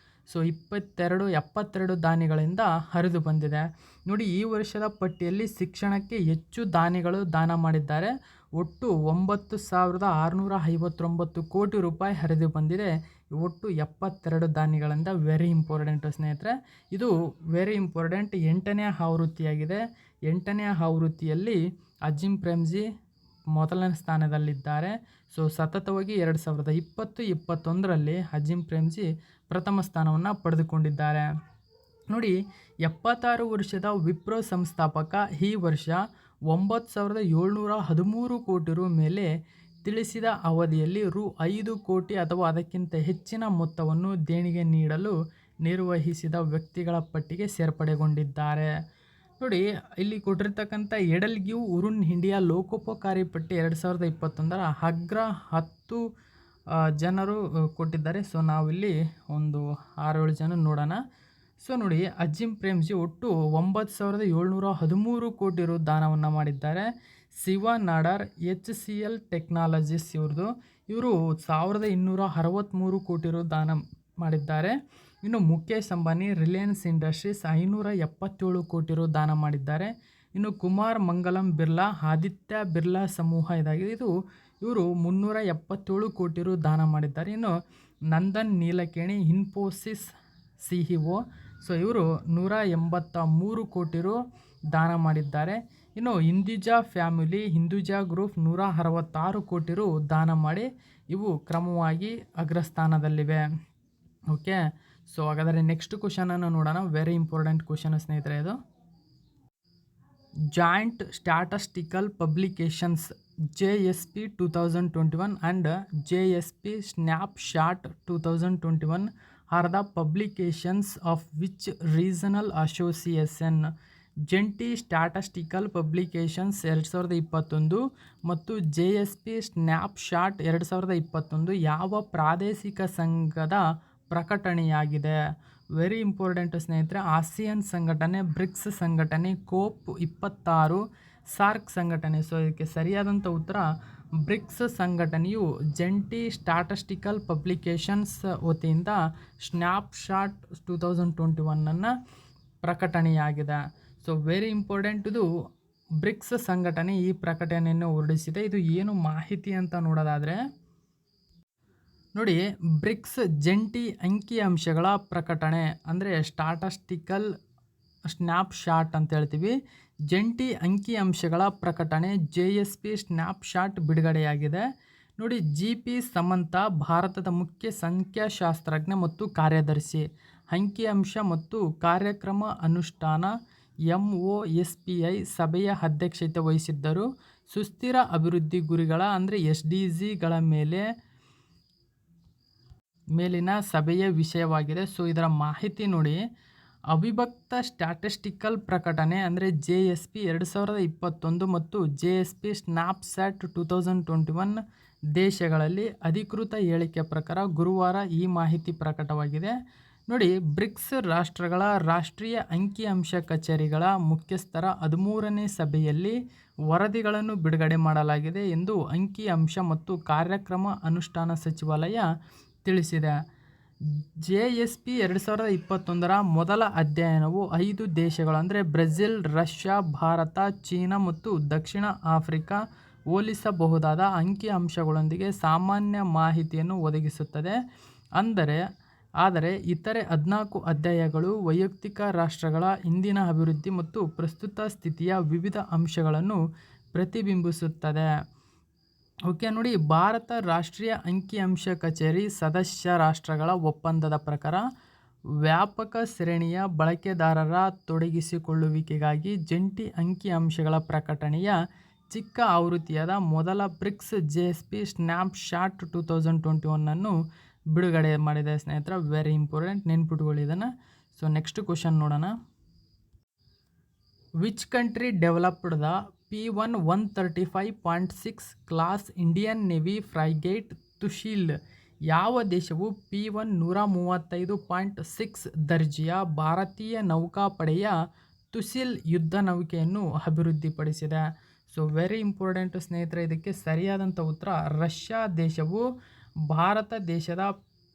S1: ಸೊ 72 ದಾನಿಗಳಿಂದ ಹರಿದು ಬಂದಿದೆ. ನೋಡಿ, ಈ ವರ್ಷದ ಪಟ್ಟಿಯಲ್ಲಿ ಶಿಕ್ಷಣಕ್ಕೆ ಹೆಚ್ಚು ದಾನಿಗಳು ದಾನ ಮಾಡಿದ್ದಾರೆ. ಒಟ್ಟು 9,659 ಕೋಟಿ ರೂಪಾಯಿ ಹರಿದು ಬಂದಿದೆ. ಒಟ್ಟು 72 ದಾನಿಗಳಿಂದ. ವೆರಿ ಇಂಪಾರ್ಟೆಂಟ್ ಸ್ನೇಹಿತರೆ, ಇದು ವೆರಿ ಇಂಪಾರ್ಟೆಂಟ್. 8ನೇ ಆವೃತ್ತಿಯಾಗಿದೆ. 8ನೇ ಆವೃತ್ತಿಯಲ್ಲಿ ಅಜೀಂ ಪ್ರೇಮ್ಜಿ ಮೊದಲನೇ ಸ್ಥಾನದಲ್ಲಿದ್ದಾರೆ. ಸೊ ಸತತವಾಗಿ 2020-21ರಲ್ಲಿ ಅಜೀಂ ಪ್ರೇಮ್ಜಿ ಪ್ರಥಮ ಸ್ಥಾನವನ್ನು ಪಡೆದುಕೊಂಡಿದ್ದಾರೆ. ನೋಡಿ, 76 ವರ್ಷದ ವಿಪ್ರೋ ಸಂಸ್ಥಾಪಕ ಈ ವರ್ಷ 9,713 ಕೋಟಿ ರು ಮೇಲೆ ತಿಳಿಸಿದ ಅವಧಿಯಲ್ಲಿ ರು 5 ಕೋಟಿ ಅಥವಾ ಅದಕ್ಕಿಂತ ಹೆಚ್ಚಿನ ಮೊತ್ತವನ್ನು ದೇಣಿಗೆ ನೀಡಲು ನಿರ್ವಹಿಸಿದ ವ್ಯಕ್ತಿಗಳ ಪಟ್ಟಿಗೆ ಸೇರ್ಪಡೆಗೊಂಡಿದ್ದಾರೆ. ನೋಡಿ, ಇಲ್ಲಿ ಕೊಟ್ಟಿರ್ತಕ್ಕಂಥ ಎಡಲ್ ಗಿವ್ ಉರುನ್ ಇಂಡಿಯಾ ಲೋಕೋಪಕಾರಿ ಪಟ್ಟಿ 2021ರ ಅಗ್ರ 10 ಜನರು ಕೊಟ್ಟಿದ್ದಾರೆ. ಸೊ ನಾವಿಲ್ಲಿ ಒಂದು 6-7 ಜನ ನೋಡೋಣ. ಸೊ ನೋಡಿ, ಅಜೀಂ ಪ್ರೇಮ್ಜಿ ಒಟ್ಟು 9,713 ಕೋಟಿ ರು ದಾನವನ್ನು ಮಾಡಿದ್ದಾರೆ. ಶಿವ ನಾಡರ್ HCL ಟೆಕ್ನಾಲಜೀಸ್ ಇವರು 1,263 ಕೋಟಿ ರು ದಾನ ಮಾಡಿದ್ದಾರೆ. ಇನ್ನು ಮುಖೇಶ್ ಅಂಬಾನಿ ರಿಲಯನ್ಸ್ ಇಂಡಸ್ಟ್ರೀಸ್ 577 ಕೋಟಿ ರು ದಾನ ಮಾಡಿದ್ದಾರೆ. ಇನ್ನು ಕುಮಾರ್ ಮಂಗಲಂ ಬಿರ್ಲಾ ಆದಿತ್ಯ ಬಿರ್ಲಾ ಸಮೂಹ ಇದಾಗಿದೆ, ಇವರು 377 ಕೋಟಿ ರು ದಾನ ಮಾಡಿದ್ದಾರೆ. ಇನ್ನು ನಂದನ್ ನೀಲಕೇಣಿ ಇನ್ಫೋಸಿಸ್ CEO, ಸೊ ಇವರು 183 ಕೋಟಿ ರು ದಾನ ಮಾಡಿದ್ದಾರೆ. ಇನ್ನು ಹಿಂದುಜಾ ಫ್ಯಾಮಿಲಿ, ಹಿಂದುಜಾ ಗ್ರೂಪ್ 166 ಕೋಟಿ ರು ದಾನ ಮಾಡಿ ಇವು ಕ್ರಮವಾಗಿ ಅಗ್ರಸ್ಥಾನದಲ್ಲಿವೆ. ಓಕೆ, ಸೊ ಹಾಗಾದರೆ ನೆಕ್ಸ್ಟ್ ಕ್ವಶನನ್ನು ನೋಡೋಣ. ವೆರಿ ಇಂಪಾರ್ಟೆಂಟ್ ಕ್ವಶನ್ ಸ್ನೇಹಿತರೆ ಇದು. Joint statistical publications JSP 2021 and JSP Snapshot 2021 are the publications of which regional association? ಜಂಟಿ ಸ್ಟ್ಯಾಟಿಸ್ಟಿಕಲ್ ಪಬ್ಲಿಕೇಶನ್ಸ್ 2021 ಮತ್ತು JSP ಸ್ನ್ಯಾಪ್ಶಾಟ್ 2021 ಯಾವ ಪ್ರಾದೇಶಿಕ ಸಂಘದ ಪ್ರಕಟಣೆಯಾಗಿದೆ? ವೆರಿ ಇಂಪಾರ್ಟೆಂಟ್ ಸ್ನೇಹಿತರೆ. ಆಸಿಯಾನ್ ಸಂಘಟನೆ, ಬ್ರಿಕ್ಸ್ ಸಂಘಟನೆ, ಕೋಪ್ 26, ಸಾರ್ಕ್ ಸಂಘಟನೆ. ಸೊ ಇದಕ್ಕೆ ಸರಿಯಾದಂಥ ಉತ್ತರ ಬ್ರಿಕ್ಸ್ ಸಂಘಟನೆಯು ಜಂಟಿ ಸ್ಟ್ಯಾಟಿಸ್ಟಿಕಲ್ ಪಬ್ಲಿಕೇಶನ್ಸ್ ವತಿಯಿಂದ ಸ್ನ್ಯಾಪ್ಶಾಟ್ 2021 ಪ್ರಕಟಣೆಯಾಗಿದೆ. ಸೊ ವೆರಿ ಇಂಪಾರ್ಟೆಂಟ್, ಇದು ಬ್ರಿಕ್ಸ್ ಸಂಘಟನೆ ಈ ಪ್ರಕಟಣೆಯನ್ನು ಹೊರಡಿಸಿದೆ. ಇದು ಏನು ಮಾಹಿತಿ ಅಂತ ನೋಡೋದಾದರೆ ನೋಡಿ, ಬ್ರಿಕ್ಸ್ ಜಂಟಿ ಅಂಕಿಅಂಶಗಳ ಪ್ರಕಟಣೆ ಅಂದರೆ ಸ್ಟ್ಯಾಟಿಸ್ಟಿಕಲ್ ಸ್ನ್ಯಾಪ್ಶಾಟ್ ಅಂತ ಹೇಳ್ತೀವಿ. ಜಂಟಿ ಅಂಕಿಅಂಶಗಳ ಪ್ರಕಟಣೆ JSP ಸ್ನ್ಯಾಪ್ಶಾಟ್ ಬಿಡುಗಡೆಯಾಗಿದೆ. ನೋಡಿ, GP ಸಮಂತ ಭಾರತದ ಮುಖ್ಯ ಸಂಖ್ಯಾಶಾಸ್ತ್ರಜ್ಞ ಮತ್ತು ಕಾರ್ಯದರ್ಶಿ, ಅಂಕಿಅಂಶ ಮತ್ತು ಕಾರ್ಯಕ್ರಮ ಅನುಷ್ಠಾನ MOSPI ಸಭೆಯ ಅಧ್ಯಕ್ಷತೆ ವಹಿಸಿದ್ದರು. ಸುಸ್ಥಿರ ಅಭಿವೃದ್ಧಿ ಗುರಿಗಳ ಅಂದರೆ SDGಗಳ ಮೇಲಿನ ಸಭೆಯ ವಿಷಯವಾಗಿದೆ. ಸೊ ಇದರ ಮಾಹಿತಿ ನೋಡಿ, ಅವಿಭಕ್ತ ಸ್ಟ್ಯಾಟಿಸ್ಟಿಕಲ್ ಪ್ರಕಟಣೆ ಅಂದರೆ JSP 2021 ಮತ್ತು JSP ಸ್ನ್ಯಾಪ್ಶಾಟ್ 2021 ದೇಶಗಳಲ್ಲಿ ಅಧಿಕೃತ ಹೇಳಿಕೆ ಪ್ರಕಾರ ಗುರುವಾರ ಈ ಮಾಹಿತಿ ಪ್ರಕಟವಾಗಿದೆ. ನೋಡಿ, ಬ್ರಿಕ್ಸ್ ರಾಷ್ಟ್ರಗಳ ರಾಷ್ಟ್ರೀಯ ಅಂಕಿಅಂಶ ಕಚೇರಿಗಳ ಮುಖ್ಯಸ್ಥರ 13ನೇ ಸಭೆಯಲ್ಲಿ ವರದಿಗಳನ್ನು ಬಿಡುಗಡೆ ಮಾಡಲಾಗಿದೆ ಎಂದು ಅಂಕಿಅಂಶ ಮತ್ತು ಕಾರ್ಯಕ್ರಮ ಅನುಷ್ಠಾನ ಸಚಿವಾಲಯ ತಿಳಿಸಿದೆ. JSP 2021ರ ಮೊದಲ ಅಧ್ಯಯನವು 5 ದೇಶಗಳು ಅಂದರೆ ಬ್ರೆಜಿಲ್, ರಷ್ಯಾ, ಭಾರತ, ಚೀನಾ ಮತ್ತು ದಕ್ಷಿಣ ಆಫ್ರಿಕಾ ಹೋಲಿಸಬಹುದಾದ ಅಂಕಿಅಂಶಗಳೊಂದಿಗೆ ಸಾಮಾನ್ಯ ಮಾಹಿತಿಯನ್ನು ಒದಗಿಸುತ್ತದೆ. ಆದರೆ ಇತರೆ 14 ಅಧ್ಯಾಯಗಳು ವೈಯಕ್ತಿಕ ರಾಷ್ಟ್ರಗಳ ಇಂದಿನ ಅಭಿವೃದ್ಧಿ ಮತ್ತು ಪ್ರಸ್ತುತ ಸ್ಥಿತಿಯ ವಿವಿಧ ಅಂಶಗಳನ್ನು ಪ್ರತಿಬಿಂಬಿಸುತ್ತದೆ. ಓಕೆ ನೋಡಿ, ಭಾರತ ರಾಷ್ಟ್ರೀಯ ಅಂಕಿಅಂಶ ಕಚೇರಿ ಸದಸ್ಯ ರಾಷ್ಟ್ರಗಳ ಒಪ್ಪಂದದ ಪ್ರಕಾರ ವ್ಯಾಪಕ ಶ್ರೇಣಿಯ ಬಳಕೆದಾರರ ತೊಡಗಿಸಿಕೊಳ್ಳುವಿಕೆಗಾಗಿ ಜಂಟಿ ಅಂಕಿಅಂಶಗಳ ಪ್ರಕಟಣೆಯ ಚಿಕ್ಕ ಆವೃತ್ತಿಯಾದ ಮೊದಲ ಬ್ರಿಕ್ಸ್ JSP ಸ್ನ್ಯಾಪ್ಶಾಟ್ 2021 ಬಿಡುಗಡೆ ಮಾಡಿದೆ ಸ್ನೇಹಿತರೆ. ವೆರಿ ಇಂಪಾರ್ಟೆಂಟ್, ನೆನ್ಪಿಟ್ಕೊಳ್ಳಿ ಇದನ್ನು. ಸೊ ನೆಕ್ಸ್ಟ್ ಕ್ವಶನ್ ನೋಡೋಣ. Which country developed the P1 135.6 class Indian navy frigate Tushil? ಯಾವ ದೇಶವು P1 135.6 ದರ್ಜೆಯ ಭಾರತೀಯ ನೌಕಾಪಡೆಯ ತುಶಿಲ್ ಯುದ್ಧ ನೌಕೆಯನ್ನು ಅಭಿವೃದ್ಧಿಪಡಿಸಿದೆ? ಸೊ ವೆರಿ ಇಂಪಾರ್ಟೆಂಟ್ ಸ್ನೇಹಿತರೆ, ಇದಕ್ಕೆ ಸರಿಯಾದಂಥ ಉತ್ತರ ರಷ್ಯಾ ದೇಶವು ಭಾರತ ದೇಶದ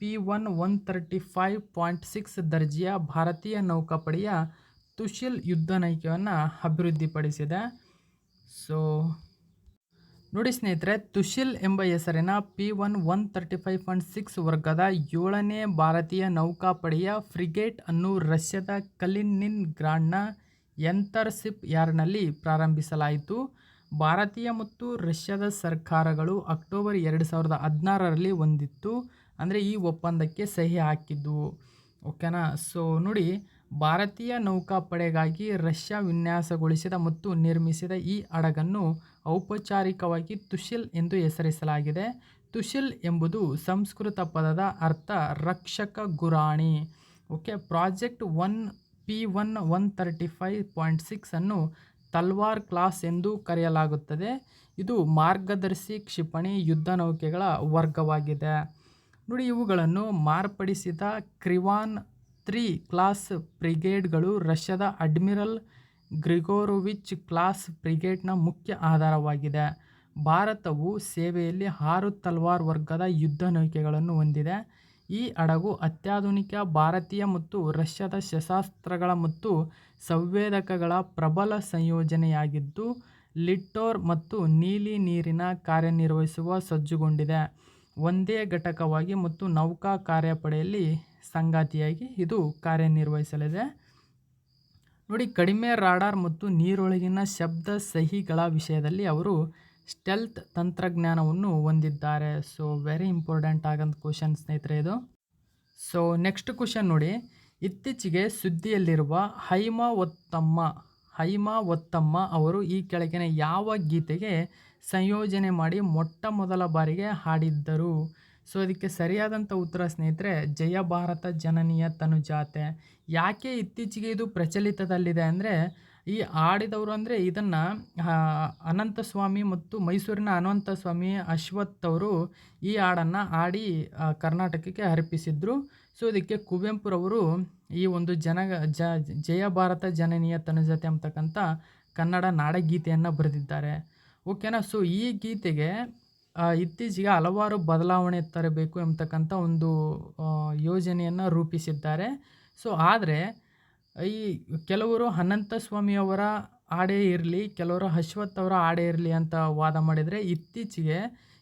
S1: P1 135.6 ದರ್ಜೆಯ ಭಾರತೀಯ ನೌಕಾಪಡೆಯ ತುಶಿಲ್ ಯುದ್ಧ ನೌಕೆಯನ್ನು ಅಭಿವೃದ್ಧಿಪಡಿಸಿದೆ. ಸೊ ನೋಡಿ ಸ್ನೇಹಿತರೆ, ತುಶಿಲ್ ಎಂಬ ಹೆಸರಿನ P1 135.6 ವರ್ಗದ 7ನೇ ಭಾರತೀಯ ನೌಕಾಪಡೆಯ ಫ್ರಿಗೇಟ್ ಅನ್ನು ರಷ್ಯಾದ ಕಲಿನಿನ್ಗ್ರಾಡ್ನ ಯಂತರ್ ಶಿಪ್ ಯಾರ್ಡ್ನಲ್ಲಿ ಪ್ರಾರಂಭಿಸಲಾಯಿತು. ಭಾರತೀಯ ಮತ್ತು ರಷ್ಯಾದ ಸರ್ಕಾರಗಳು ಅಕ್ಟೋಬರ್ 2016ರಲ್ಲಿ ಹೊಂದಿತ್ತು, ಅಂದರೆ ಈ ಒಪ್ಪಂದಕ್ಕೆ ಸಹಿ ಹಾಕಿದ್ದವು. ಓಕೆನಾ. ಸೊ ನೋಡಿ, ಭಾರತೀಯ ನೌಕಾಪಡೆಗಾಗಿ ರಷ್ಯಾ ವಿನ್ಯಾಸಗೊಳಿಸಿದ ಮತ್ತು ನಿರ್ಮಿಸಿದ ಈ ಹಡಗನ್ನು ಔಪಚಾರಿಕವಾಗಿ ತುಶಿಲ್ ಎಂದು ಹೆಸರಿಸಲಾಗಿದೆ. ತುಶಿಲ್ ಎಂಬುದು ಸಂಸ್ಕೃತ ಪದದ ಅರ್ಥ ರಕ್ಷಕ ಗುರಾಣಿ. ಓಕೆ. ಪ್ರಾಜೆಕ್ಟ್ P1 135.6 ಅನ್ನು ತಲ್ವಾರ್ ಕ್ಲಾಸ್ ಎಂದು ಕರೆಯಲಾಗುತ್ತದೆ. ಇದು ಮಾರ್ಗದರ್ಶಿ ಕ್ಷಿಪಣಿ ಯುದ್ಧ ನೌಕೆಗಳ ವರ್ಗವಾಗಿದೆ. ನೋಡಿ, ಇವುಗಳನ್ನು ಮಾರ್ಪಡಿಸಿದ ಕ್ರಿವಾನ್ 3 ಕ್ಲಾಸ್ ಫ್ರಿಗೇಟ್ಗಳು ರಷ್ಯಾದ ಅಡ್ಮಿರಲ್ ಗ್ರಿಗೋರೋವಿಚ್ ಕ್ಲಾಸ್ ಫ್ರಿಗೇಟ್ನ ಮುಖ್ಯ ಆಧಾರವಾಗಿದೆ. ಭಾರತವು ಸೇವೆಯಲ್ಲಿ 6 ತಲ್ವಾರ್ ವರ್ಗದ ಯುದ್ಧ ನೌಕೆಗಳನ್ನು ಹೊಂದಿದೆ. ಈ ಹಡಗು ಅತ್ಯಾಧುನಿಕ ಭಾರತೀಯ ಮತ್ತು ರಷ್ಯಾದ ಶಸ್ತ್ರಾಸ್ತ್ರಗಳ ಮತ್ತು ಸಂವೇದಕಗಳ ಪ್ರಬಲ ಸಂಯೋಜನೆಯಾಗಿದ್ದು, ಲಿಟ್ಟೋರ್ ಮತ್ತು ನೀಲಿ ನೀರಿನ ಕಾರ್ಯನಿರ್ವಹಿಸುವ ಸಜ್ಜುಗೊಂಡಿದೆ. ಒಂದೇ ಘಟಕವಾಗಿ ಮತ್ತು ನೌಕಾ ಕಾರ್ಯಪಡೆಯಲ್ಲಿ ಸಂಗಾತಿಯಾಗಿ ಇದು ಕಾರ್ಯನಿರ್ವಹಿಸಲಿದೆ. ನೋಡಿ, ಕಡಿಮೆ ರಾಡಾರ್ ಮತ್ತು ನೀರೊಳಗಿನ ಶಬ್ದ ಸಹಿಗಳ ವಿಷಯದಲ್ಲಿ ಅವರು ಸ್ಟೆಲ್ತ್ ತಂತ್ರಜ್ಞಾನವನ್ನು ಹೊಂದಿದ್ದಾರೆ. ಸೊ ವೆರಿ ಇಂಪಾರ್ಟೆಂಟ್ ಆಗಂತ ಕ್ವಶನ್ ಸ್ನೇಹಿತರೆ ಇದು. ಸೊ ನೆಕ್ಸ್ಟ್ ಕ್ವಶನ್ ನೋಡಿ, ಇತ್ತೀಚೆಗೆ ಸುದ್ದಿಯಲ್ಲಿರುವ ಹೈಮಾವತ್ತಮ್ಮ ಅವರು ಈ ಕೆಳಗಿನ ಯಾವ ಗೀತೆಗೆ ಸಂಯೋಜನೆ ಮಾಡಿ ಮೊಟ್ಟ ಮೊದಲ ಬಾರಿಗೆ ಹಾಡಿದ್ದರು? ಸೊ ಇದಕ್ಕೆ ಸರಿಯಾದಂಥ ಉತ್ತರ ಸ್ನೇಹಿತರೆ ಜಯ ಭಾರತ ಜನನಿಯ ತನುಜಾತೆ. ಯಾಕೆ ಇತ್ತೀಚೆಗೆ ಇದು ಪ್ರಚಲಿತದಲ್ಲಿದೆ ಅಂದರೆ, ಈ ಹಾಡಿದವರು ಅಂದರೆ ಇದನ್ನು ಅನಂತಸ್ವಾಮಿ ಮತ್ತು ಮೈಸೂರಿನ ಅನಂತಸ್ವಾಮಿ ಅಶ್ವಥ್ ಅವರು ಈ ಹಾಡನ್ನು ಹಾಡಿ ಕರ್ನಾಟಕಕ್ಕೆ ಅರ್ಪಿಸಿದ್ರು. ಸೊ ಇದಕ್ಕೆ ಕುವೆಂಪುರವರು ಈ ಒಂದು ಜಯ ಭಾರತ ಜನನಿಯ ತನುಜಾತೆ ಅಂತಕ್ಕಂಥ ಕನ್ನಡ ನಾಡಗೀತೆಯನ್ನು ಬರೆದಿದ್ದಾರೆ. ಓಕೆನಾ. ಸೊ ಈ ಗೀತೆಗೆ ಇತ್ತೀಚೆಗೆ ಹಲವಾರು ಬದಲಾವಣೆ ತರಬೇಕು ಎಂಬತಕ್ಕಂಥ ಒಂದು ಯೋಜನೆಯನ್ನು ರೂಪಿಸಿದ್ದಾರೆ. ಸೊ ಆದರೆ ಈ ಕೆಲವರು ಅನಂತಸ್ವಾಮಿಯವರ ಹಾಡೇ ಇರಲಿ, ಕೆಲವರು ಅಶ್ವಥ್ ಅವರ ಹಾಡೇ ಇರಲಿ ಅಂತ ವಾದ ಮಾಡಿದರೆ, ಇತ್ತೀಚೆಗೆ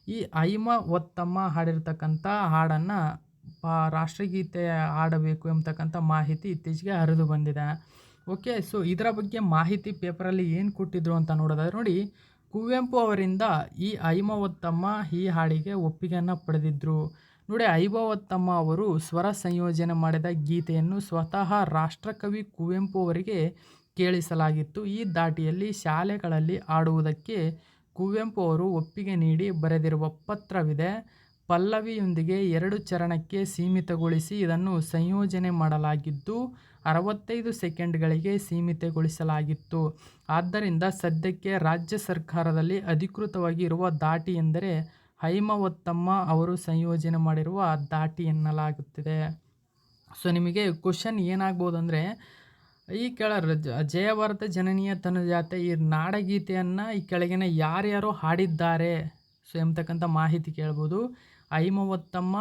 S1: ಈ ಹೈಮಾವತ್ತಮ್ಮ ಹಾಡಿರ್ತಕ್ಕಂಥ ಹಾಡನ್ನು ರಾಷ್ಟ್ರಗೀತೆ ಹಾಡಬೇಕು ಎಂಬತಕ್ಕಂಥ ಮಾಹಿತಿ ಇತ್ತೀಚೆಗೆ ಹರಿದು ಬಂದಿದೆ. ಓಕೆ. ಸೊ ಇದರ ಬಗ್ಗೆ ಮಾಹಿತಿ ಪೇಪರಲ್ಲಿ ಏನು ಕೊಟ್ಟಿದ್ರು ಅಂತ ನೋಡೋದಾದ್ರೆ ನೋಡಿ, ಕುವೆಂಪು ಅವರಿಂದ ಈ ಹೈಮಾವತ್ತಮ್ಮ ಈ ಹಾಡಿಗೆ ಒಪ್ಪಿಗೆಯನ್ನು ಪಡೆದಿದ್ದರು. ನೋಡಿ, ಹೈಮಾವತ್ತಮ್ಮ ಅವರು ಸ್ವರ ಸಂಯೋಜನೆ ಮಾಡಿದ ಗೀತೆಯನ್ನು ಸ್ವತಃ ರಾಷ್ಟ್ರಕವಿ ಕುವೆಂಪು ಅವರಿಗೆ ಕೇಳಿಸಲಾಗಿತ್ತು. ಈ ದಾಟಿಯಲ್ಲಿ ಶಾಲೆಗಳಲ್ಲಿ ಹಾಡುವುದಕ್ಕೆ ಕುವೆಂಪು ಅವರು ಒಪ್ಪಿಗೆ ನೀಡಿ ಬರೆದಿರುವ ಪತ್ರವಿದೆ. ಪಲ್ಲವಿಯೊಂದಿಗೆ 2 ಚರಣಕ್ಕೆ ಸೀಮಿತಗೊಳಿಸಿ ಇದನ್ನು ಸಂಯೋಜನೆ ಮಾಡಲಾಗಿದ್ದು 65 ಸೆಕೆಂಡ್ಗಳಿಗೆ ಸೀಮಿತಗೊಳಿಸಲಾಗಿತ್ತು. ಆದ್ದರಿಂದ ಸದ್ಯಕ್ಕೆ ರಾಜ್ಯ ಸರ್ಕಾರದಲ್ಲಿ ಅಧಿಕೃತವಾಗಿ ಇರುವ ದಾಟಿ ಎಂದರೆ ಹೈಮಾವತ್ತಮ್ಮ ಅವರು ಸಂಯೋಜನೆ ಮಾಡಿರುವ ದಾಟಿ ಎನ್ನಲಾಗುತ್ತಿದೆ. ಸೊ ನಿಮಗೆ ಕ್ವಶನ್ ಏನಾಗ್ಬೋದು ಅಂದರೆ, ಈ ಜಯಭಾರತ ಜನನೀಯ ತನುಜಾತೆ ಈ ನಾಡಗೀತೆಯನ್ನು ಈ ಕೆಳಗಿನ ಯಾರ್ಯಾರು ಹಾಡಿದ್ದಾರೆ ಸೊ ಎಂಬತಕ್ಕಂಥ ಮಾಹಿತಿ ಕೇಳ್ಬೋದು. ಐಮವತ್ತಮ್ಮ,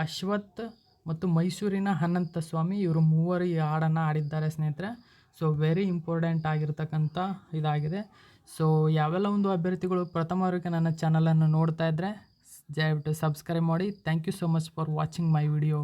S1: ಅಶ್ವಥ್ ಮತ್ತು ಮೈಸೂರಿನ ಅನಂತ ಸ್ವಾಮಿ ಇವರು ಮೂವರು ಈ ಹಾಡನ್ನು ಹಾಡಿದ್ದಾರೆ ಸ್ನೇಹಿತರೆ. ಸೊ ವೆರಿ ಇಂಪಾರ್ಟೆಂಟ್ ಆಗಿರ್ತಕ್ಕಂಥ ಇದಾಗಿದೆ. ಸೊ ಯಾವೆಲ್ಲ ಒಂದು ಅಭ್ಯರ್ಥಿಗಳು ಪ್ರಥಮ ಬಾರಿಗೆ ನನ್ನ ಚಾನಲನ್ನು ನೋಡ್ತಾ ಇದ್ದರೆ ದಯವಿಟ್ಟು ಸಬ್ಸ್ಕ್ರೈಬ್ ಮಾಡಿ. Thank you so much for watching my video.